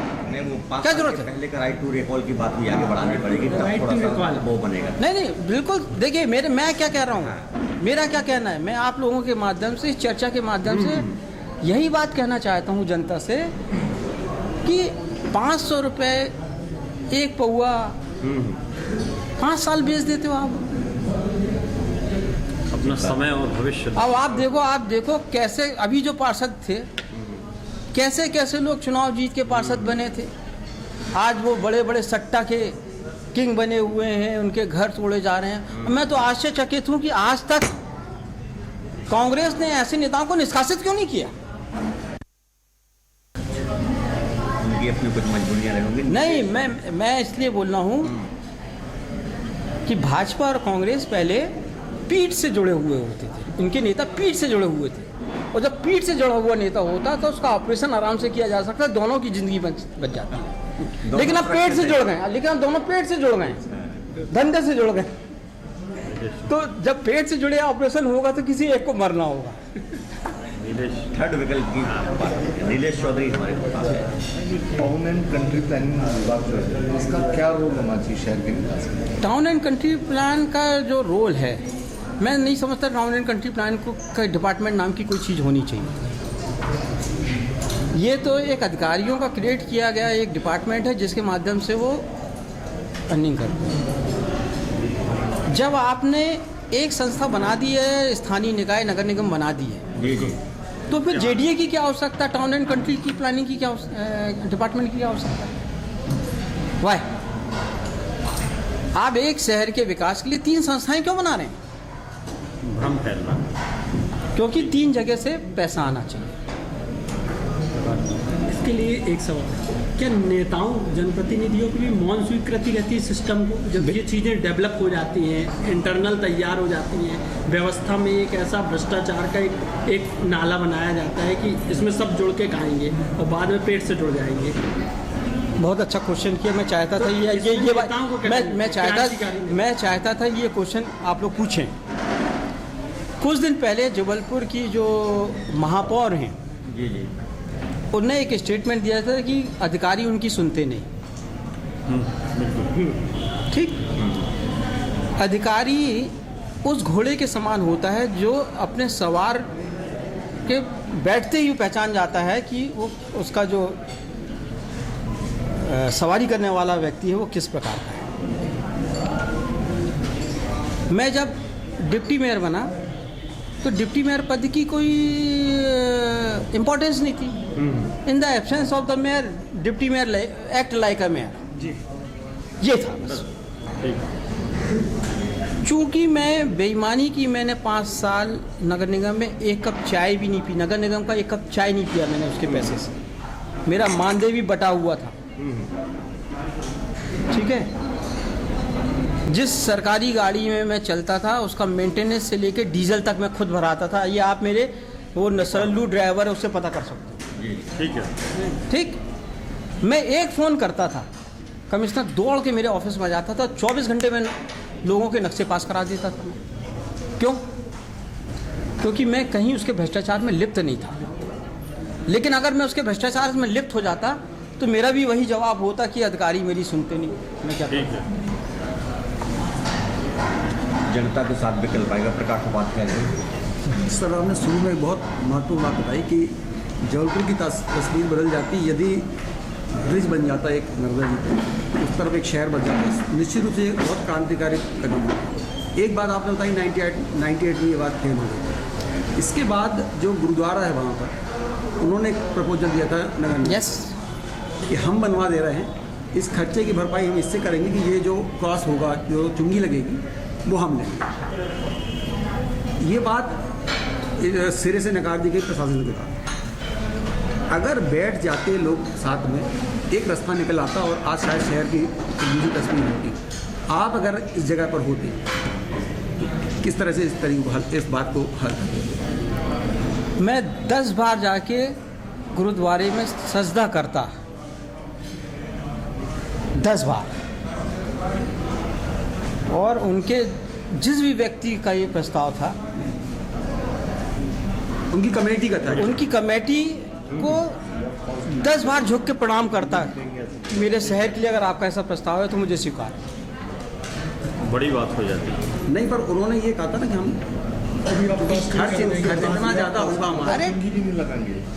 Speaker 2: क्या जरूरत है?
Speaker 3: पहले का राइट टू रिकॉल की बात भी आगे बढ़ानी पड़ेगी, तब
Speaker 4: Right to
Speaker 3: थोड़ा सा
Speaker 4: recall।
Speaker 3: वो बनेगा।
Speaker 2: नहीं, बिल्कुल। देखिए मैं क्या कह रहा हूँ, मेरा क्या कहना है, मैं आप लोगों के माध्यम से, इस चर्चा के माध्यम से यही बात कहना चाहता हूँ जनता से कि 500 रुपये एक पौआ 5 साल बेच देते हो आप
Speaker 3: अपना समय और भविष्य।
Speaker 2: अब आप देखो कैसे अभी जो पार्षद थे, कैसे लोग चुनाव जीत के पार्षद बने थे, आज वो बड़े बड़े सट्टा के किंग बने हुए हैं, उनके घर तोड़े जा रहे हैं। मैं तो आश्चर्यचकित हूँ कि आज तक कांग्रेस ने ऐसे नेताओं को निष्कासित क्यों नहीं किया?
Speaker 3: उनकी अपनी कुछ मजबूरियां रहेंगी।
Speaker 2: नहीं, मैं इसलिए बोल रहा हूँ कि भाजपा और कांग्रेस पहले पीठ से जुड़े हुए होते थे, इनके नेता पीठ से जुड़े हुए थे, और जब पीठ से जुड़ा हुआ नेता होता तो उसका ऑपरेशन आराम से किया जा सकता है, दोनों की जिंदगी बच जाती है। लेकिन अब पेट से जुड़ गए, लेकिन अब दोनों पेट से जुड़ गए, धंधे से जुड़ गए। तो जब पेट से जुड़े ऑपरेशन होगा तो किसी एक को मरना होगा।
Speaker 3: थर्ड विकल्प की बात, नीलेश चौधरी हमारे पास है।
Speaker 5: टाउन एंड कंट्री प्लानिंग विभाग जो है, इसका क्या रोल होना चाहिए शहर के विकास में?
Speaker 2: टाउन एंड कंट्री प्लान का जो रोल है, मैं नहीं समझता टाउन एंड कंट्री प्लान को का डिपार्टमेंट नाम की कोई चीज़ होनी चाहिए। ये तो एक अधिकारियों का क्रिएट किया गया एक डिपार्टमेंट है जिसके माध्यम से वो अर्निंग करते हैं। जब आपने एक संस्था बना दी है, स्थानीय निकाय नगर निगम बना दी है,
Speaker 3: जी
Speaker 2: तो फिर जेडीए की क्या आवश्यकता, टाउन एंड कंट्री की प्लानिंग की क्या डिपार्टमेंट की क्या आवश्यकता? वाई? आप एक शहर के विकास के लिए 3 संस्थाएं क्यों बना रहे हैं?
Speaker 3: भ्रम फैलना,
Speaker 2: क्योंकि 3 जगह से पैसा आना चाहिए।
Speaker 4: इसके लिए एक सवाल, क्या नेताओं जनप्रतिनिधियों की भी मौन स्वीकृति रहती है सिस्टम को? जब ये चीज़ें डेवलप हो जाती हैं, इंटरनल तैयार हो जाती हैं, व्यवस्था में एक ऐसा भ्रष्टाचार का एक नाला बनाया जाता है कि इसमें सब जुड़ के खाएंगे और बाद में पेट से जुड़ जाएंगे।
Speaker 2: बहुत अच्छा क्वेश्चन किया। मैं चाहता था ये बात मैं चाहता था ये क्वेश्चन आप लोग पूछें। कुछ दिन पहले जबलपुर की जो महापौर हैं,
Speaker 3: जी
Speaker 2: उन्होंने एक स्टेटमेंट दिया था कि अधिकारी उनकी सुनते नहीं। ठीक, अधिकारी उस घोड़े के समान होता है जो अपने सवार के बैठते ही पहचान जाता है कि वो उसका जो सवारी करने वाला व्यक्ति है वो किस प्रकार का है। मैं जब डिप्टी मेयर बना तो डिप्टी मेयर पद की कोई इम्पोर्टेंस नहीं थी। In the absence of the mayor, deputy mayor act like a mayor, ये था बस। चूँकि मैं बेईमानी की, मैंने 5 साल नगर निगम में 1 कप चाय भी नहीं पी, नगर निगम का 1 कप चाय नहीं पिया मैंने उसके पैसे से। मेरा मानदेय भी बटा हुआ था। ठीक है। जिस सरकारी गाड़ी में मैं चलता था उसका मेंटेनेंस से लेके डीजल तक मैं खुद भराता था। ये आप मेरे वो नसरल्लू ड्राइवर है उससे पता कर सकते
Speaker 3: जी ठीक है।
Speaker 2: हो। ठीक, मैं एक फ़ोन करता था, कमिश्नर दौड़ के मेरे ऑफिस में जाता था, 24 घंटे में लोगों के नक्शे पास करा देता था। क्यों? क्योंकि मैं कहीं उसके भ्रष्टाचार में लिप्त नहीं था। लेकिन अगर मैं उसके भ्रष्टाचार में लिप्त हो जाता तो मेरा भी वही जवाब होता कि अधिकारी मेरी सुनते नहीं, मैं क्या
Speaker 3: ठीक है।
Speaker 1: जनता के साथ विकल्प आएगा। प्रकाश उपाध्याय।
Speaker 6: सर, आपने शुरू में एक बहुत महत्वपूर्ण बात बताई कि जबलपुर की तस्वीर बदल जाती यदि ब्रिज बन जाता एक नर्मदा जी पे, उस तरफ एक शहर बन जाता। निश्चित रूप से एक बहुत क्रांतिकारी कदम है। एक बात आपने बताई 98 में ये बात फेल हो गई। इसके बाद जो गुरुद्वारा है वहाँ पर उन्होंने एक प्रपोजल दिया था नगर निगम
Speaker 2: यस
Speaker 6: कि हम बनवा दे रहे हैं, इस खर्चे की भरपाई हम इससे करेंगे कि ये जो क्रॉस होगा, जो चुंगी लगेगी, वो हम लेंगे। ये बात सिरे से नकार दी गई प्रशासन के बाद। अगर बैठ जाते लोग साथ में, एक रास्ता निकल आता और आज शायद शहर की दूसरी तस्वीर होती। आप अगर इस जगह पर होते तो किस तरह से इस बात को हल करते?
Speaker 2: मैं 10 बार जाके गुरुद्वारे में सजदा करता, 10 बार। और उनके जिस भी व्यक्ति का ये प्रस्ताव था,
Speaker 6: उनकी कमेटी का था,
Speaker 2: उनकी कमेटी को 10 बार झुक के प्रणाम करता। मेरे शहर के लिए अगर आपका ऐसा प्रस्ताव है तो मुझे स्वीकार।
Speaker 3: बड़ी बात हो जाती है।
Speaker 6: नहीं, पर उन्होंने ये कहा था ना कि हम खर्च इतना ज़्यादा होगा हमारा।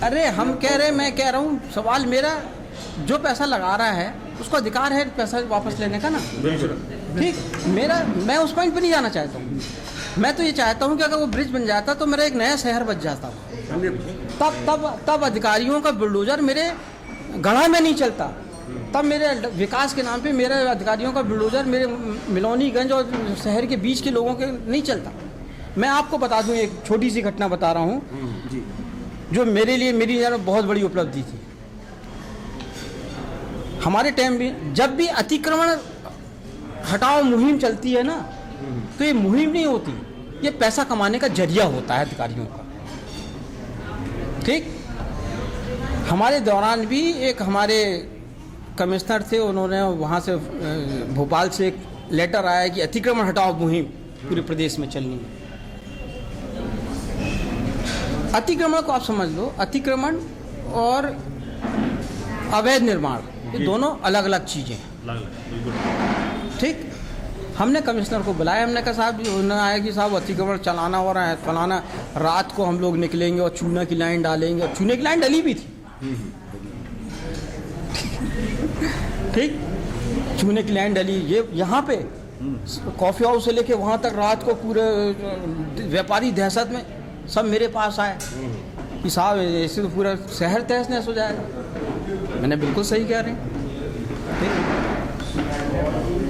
Speaker 2: अरे हम कह रहे, मैं कह रहा हूँ, सवाल मेरा, जो पैसा लगा रहा है उसको अधिकार है पैसा वापस लेने का ना। ठीक, मैं उस पॉइंट पे नहीं जाना चाहता हूँ। मैं तो ये चाहता हूँ कि अगर वो ब्रिज बन जाता तो मेरा एक नया शहर बच जाता। तब अधिकारियों का बुलडोजर मेरे गढ़ा में नहीं चलता। तब मेरे विकास के नाम पे मेरे अधिकारियों का बुलडोजर मेरे मिलौनीगंज और शहर के बीच के लोगों के नहीं चलता। मैं आपको बता दूं, एक छोटी सी घटना बता रहा हूँ जो मेरे लिए मेरी बहुत बड़ी उपलब्धि थी। हमारे टाइम में जब भी अतिक्रमण हटाओ मुहिम चलती है ना, तो ये मुहिम नहीं होती, ये पैसा कमाने का जरिया होता है अधिकारियों का। ठीक, हमारे दौरान भी एक हमारे कमिश्नर थे, उन्होंने वहाँ से भोपाल से एक लेटर आया कि अतिक्रमण हटाओ मुहिम पूरे प्रदेश में चलनी है। अतिक्रमण को आप समझ लो, अतिक्रमण और अवैध निर्माण ये दोनों अलग अलग चीज़ें हैं। ठीक, हमने कमिश्नर को बुलाया, हमने कहा साहब, उन्होंने आया कि साहब अतिक्रमण चलाना हो रहा है, फलाना, रात को हम लोग निकलेंगे और चूने की लाइन डालेंगे। और चूने की लाइन डली भी थी। ठीक, चूने की लाइन डली, ये यहाँ पे कॉफ़ी हाउस से लेके वहाँ तक रात को पूरे व्यापारी दहशत में सब मेरे पास आए कि साहब ऐसे तो पूरा शहर तहस नहस हो जाएगा। मैंने बिल्कुल सही कह रहे हैं।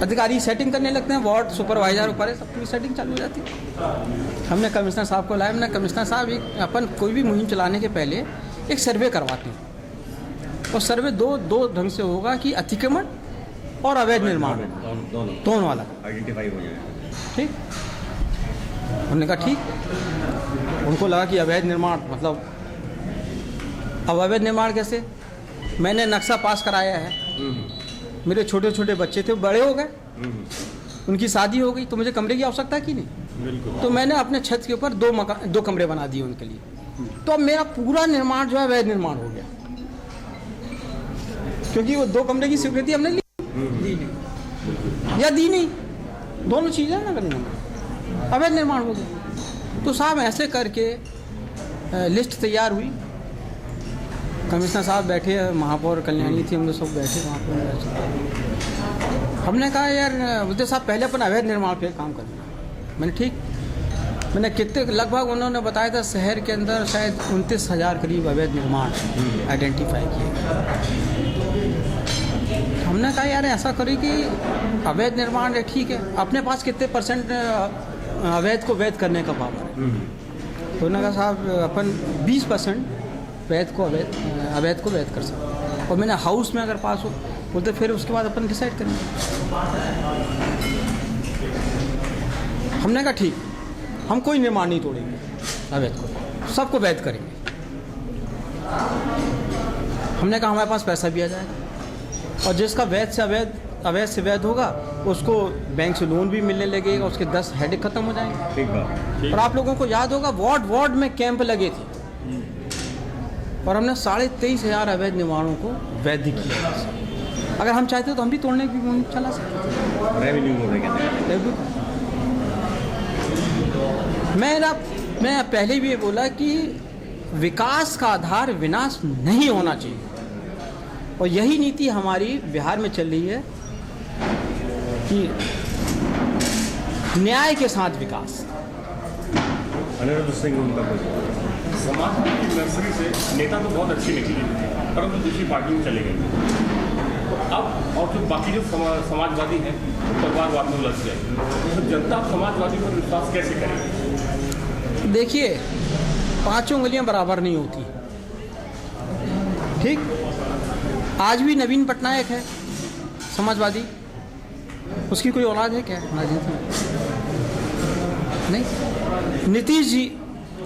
Speaker 2: अधिकारी सेटिंग करने लगते हैं, वार्ड सुपरवाइजर ऊपर है, सब पूरी सेटिंग चालू हो जाती है। हमने कमिश्नर साहब को लाया, हमने कमिश्नर साहब अपन कोई भी मुहिम चलाने के पहले एक सर्वे करवाते हैं, और सर्वे दो ढंग से होगा कि अतिक्रमण और अवैध निर्माण दोनों वाला
Speaker 3: आइडेंटिफाई हो जाए।
Speaker 2: ठीक, उन्होंने कहा ठीक। उनको लगा कि अवैध निर्माण मतलब, अब अवैध निर्माण कैसे? मैंने नक्शा पास कराया है, मेरे छोटे छोटे बच्चे थे, बड़े हो गए, उनकी शादी हो गई, तो मुझे कमरे की आवश्यकता की नहीं।
Speaker 3: बिल्कुल।
Speaker 2: तो मैंने अपने छत के ऊपर 2 कमरे बना दिए उनके लिए। तो अब मेरा पूरा निर्माण जो है अवैध निर्माण हो गया, क्योंकि वो 2 कमरे की स्वीकृति हमने ली या दी नहीं, दोनों चीज़ें ना करनी, अवैध निर्माण हो गया। तो साहब ऐसे करके लिस्ट तैयार हुई। कमिश्नर साहब बैठे, महापौर कल्याणी थी, हम लोग सब बैठे वहाँ पर। हमने कहा यार बुद्धे साहब पहले अपन अवैध निर्माण पे काम करना। मैंने ठीक, मैंने कितने लगभग उन्होंने बताया था शहर के अंदर शायद 29,000 करीब अवैध निर्माण आइडेंटिफाई किए। हमने कहा यार ऐसा करें कि अवैध निर्माण है ठीक है, अपने पास कितने % अवैध को वैध करने का पावर है? तो उन्होंने कहा साहब अपन 20% अवैध को वैध कर सकते हैं। और मैंने हाउस में अगर पास हो बोलते फिर उसके बाद अपन डिसाइड करेंगे। हमने कहा ठीक, हम कोई निर्माण नहीं तोड़ेंगे अवैध को, सबको वैध करेंगे। हमने कहा हमारे पास पैसा भी आ जाएगा और जिसका अवैध से वैध होगा उसको बैंक से लोन भी मिलने लगेगा, उसके 10 हेडेक खत्म हो जाएंगे।
Speaker 3: ठीक बात।
Speaker 2: और आप लोगों को याद होगा वार्ड में कैंप लगे थे और हमने 23,500 अवैध निर्माणों को वैध किया। अगर हम चाहते तो हम भी तोड़ने की मुहिम चला सकते।
Speaker 3: रेवेन्यू हो गया।
Speaker 2: मैं पहले भी ये बोला कि विकास का आधार विनाश नहीं होना चाहिए और यही नीति हमारी बिहार में चल रही है कि न्याय के साथ विकास।
Speaker 3: अनिरुद्ध सिंह उनका कुछ
Speaker 7: समाज की नर्सरी से नेता तो बहुत अच्छी निकली परंतु दूसरी पार्टी में चले गए। अब और जो बाकी जो समाजवादी हैं परिवारवाद में उलझ गए, तो जनता समाजवादी पर विश्वास कैसे करेगी?
Speaker 2: देखिए, 5 उंगलियां बराबर नहीं होती। ठीक, आज भी नवीन पटनायक है समाजवादी, उसकी कोई औलाद है क्या राजनीति में? नहीं। नीतीश जी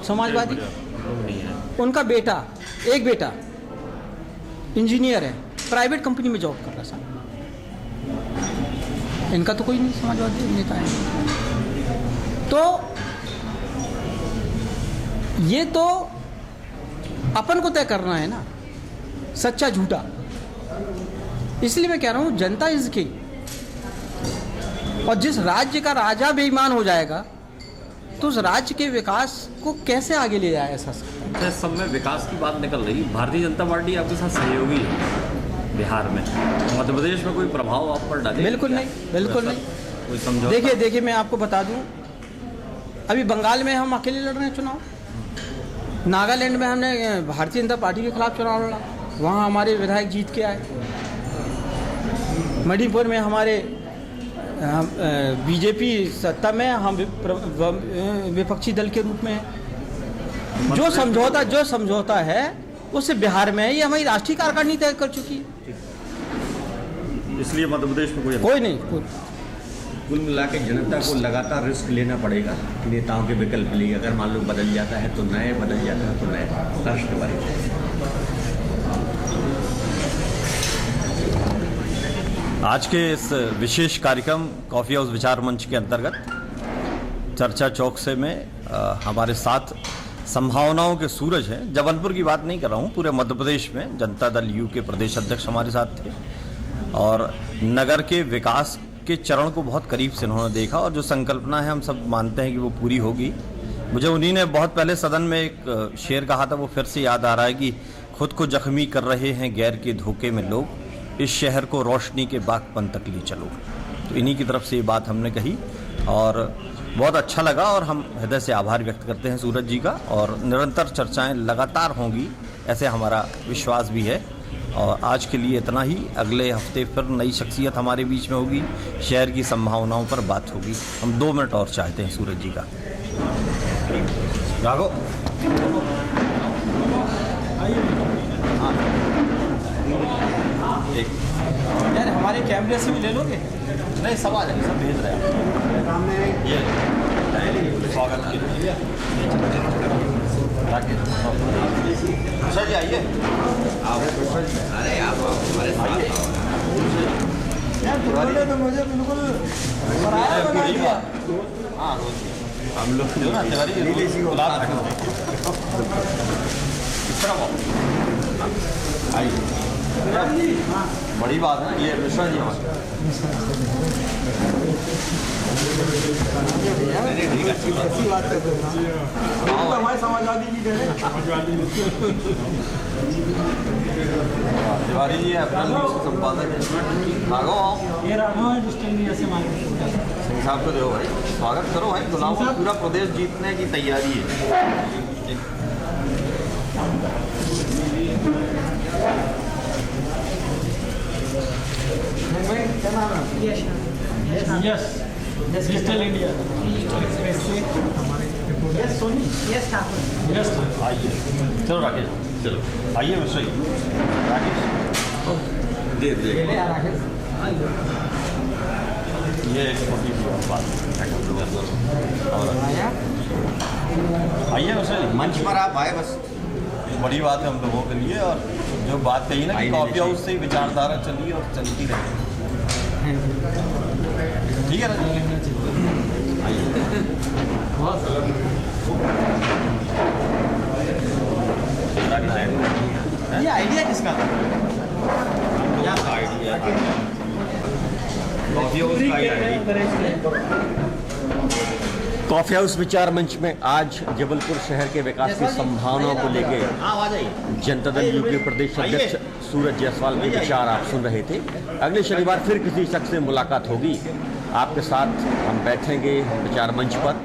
Speaker 2: समाजवादी, उनका बेटा, एक बेटा इंजीनियर है, प्राइवेट कंपनी में जॉब कर रहा है। इनका तो कोई नहीं समाजवादी नेता है। तो ये तो अपन को तय करना है ना, सच्चा झूठा। इसलिए मैं कह रहा हूं जनता इज किंग। और जिस राज्य का राजा बेईमान हो जाएगा तो उस राज्य के विकास को कैसे आगे ले जाया जा सकता है?
Speaker 8: सब में विकास की बात निकल रही। भारतीय जनता पार्टी आपके साथ सहयोगी है बिहार में, मध्य प्रदेश में कोई प्रभाव आप पर डाले?
Speaker 2: बिल्कुल नहीं, बिल्कुल नहीं।
Speaker 8: कोई समझौता?
Speaker 2: देखिए मैं आपको बता दूं, अभी बंगाल में हम अकेले लड़ रहे हैं चुनाव, नागालैंड में हमने भारतीय जनता पार्टी के खिलाफ चुनाव लड़ा, वहाँ हमारे विधायक जीत के आए। मणिपुर में हमारे बीजेपी सत्ता में, हम विपक्षी दल के रूप में हैं। जो समझौता है उससे बिहार में है, ये हमारी राष्ट्रीय कार्यकारिणी तय कर चुकी है।
Speaker 3: इसलिए मध्य प्रदेश में
Speaker 2: कोई नहीं।
Speaker 3: कुल मिला के जनता को लगातार रिस्क लेना पड़ेगा नेताओं के विकल्प लिए। अगर मान लो बदल जाता है तो नए, बदल जाता है तो नए। राष्ट्रवादी
Speaker 1: आज के इस विशेष कार्यक्रम कॉफ़ी हाउस विचार मंच के अंतर्गत चर्चा चौक से में हमारे साथ संभावनाओं के सूरज हैं। जबलपुर की बात नहीं कर रहा हूँ, पूरे मध्य प्रदेश में जनता दल यू के प्रदेश अध्यक्ष हमारे साथ थे और नगर के विकास के चरण को बहुत करीब से उन्होंने देखा और जो संकल्पना है हम सब मानते हैं कि वो पूरी होगी। मुझे उन्हीं ने बहुत पहले सदन में एक शेर कहा था, वो फिर से याद आ रहा है कि खुद को जख्मी कर रहे हैं गैर के धोखे में लोग, इस शहर को रोशनी के बागपन तक ले चलो। तो इन्हीं की तरफ से ये बात हमने कही और बहुत अच्छा लगा और हम हृदय से आभार व्यक्त करते हैं सूरज जी का। और निरंतर चर्चाएं लगातार होंगी ऐसे हमारा विश्वास भी है। और आज के लिए इतना ही। अगले हफ्ते फिर नई शख्सियत हमारे बीच में होगी, शहर की संभावनाओं पर बात होगी। हम 2 मिनट और चाहते हैं सूरज जी का। राघव एक
Speaker 2: यार हमारे कैमरे से भी ले लोगे?
Speaker 1: नहीं, सब आ जाएंगे, सब भेज रहे हैं। ये स्वागत के लिए सर जी आइए। अरे आप हमारे साथ तो मुझे बिल्कुल हाँ, हम लोग जो ना तिवारी आइए। बड़ी बात है ये मिश्रा जी हमारे अच्छी बात करते हैं हमारे समाजवादी जी तिवारी जी अपना संपादक है। सिंह साहब को दो भाई, स्वागत करो भाई। चुनाव में पूरा प्रदेश जीतने की तैयारी है।
Speaker 4: Yes digital India. Yes Soni. Yes Thakur. Yes
Speaker 1: आइए, चलो राकेश, चलो आइए मिश्रा जी। राकेश
Speaker 3: दे दे
Speaker 8: ये एक छोटी सी बात और आइए वैसे
Speaker 3: मंच पर आप आए बस।
Speaker 8: बड़ी बात है हम लोगों के लिए। और जो बात कही ना कि
Speaker 3: आइए
Speaker 8: कॉफी
Speaker 3: नीचे।
Speaker 8: हाउस से ही विचारधारा चली और चलती रहे, ठीक है ना?
Speaker 2: ये आइडिया किसका था?
Speaker 3: कॉफी हाउस का
Speaker 1: कॉफी हाउस विचार मंच में आज जबलपुर शहर के विकास की संभावनाओं को लेकर जनता दल यूपी प्रदेश अध्यक्ष सूरज जायसवाल के विचार आप सुन रहे थे। अगले शनिवार फिर किसी शख्स से मुलाकात होगी, आपके साथ हम बैठेंगे विचार मंच पर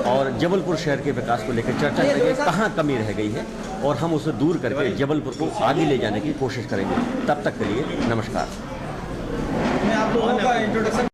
Speaker 1: और जबलपुर शहर के विकास को लेकर चर्चा करेंगे, कहाँ कमी रह गई है और हम उसे दूर करके जबलपुर को आगे ले जाने की कोशिश करेंगे। तब तक के लिए नमस्कार।
Speaker 2: मैं आप लोगों का इंट्रोडक्शन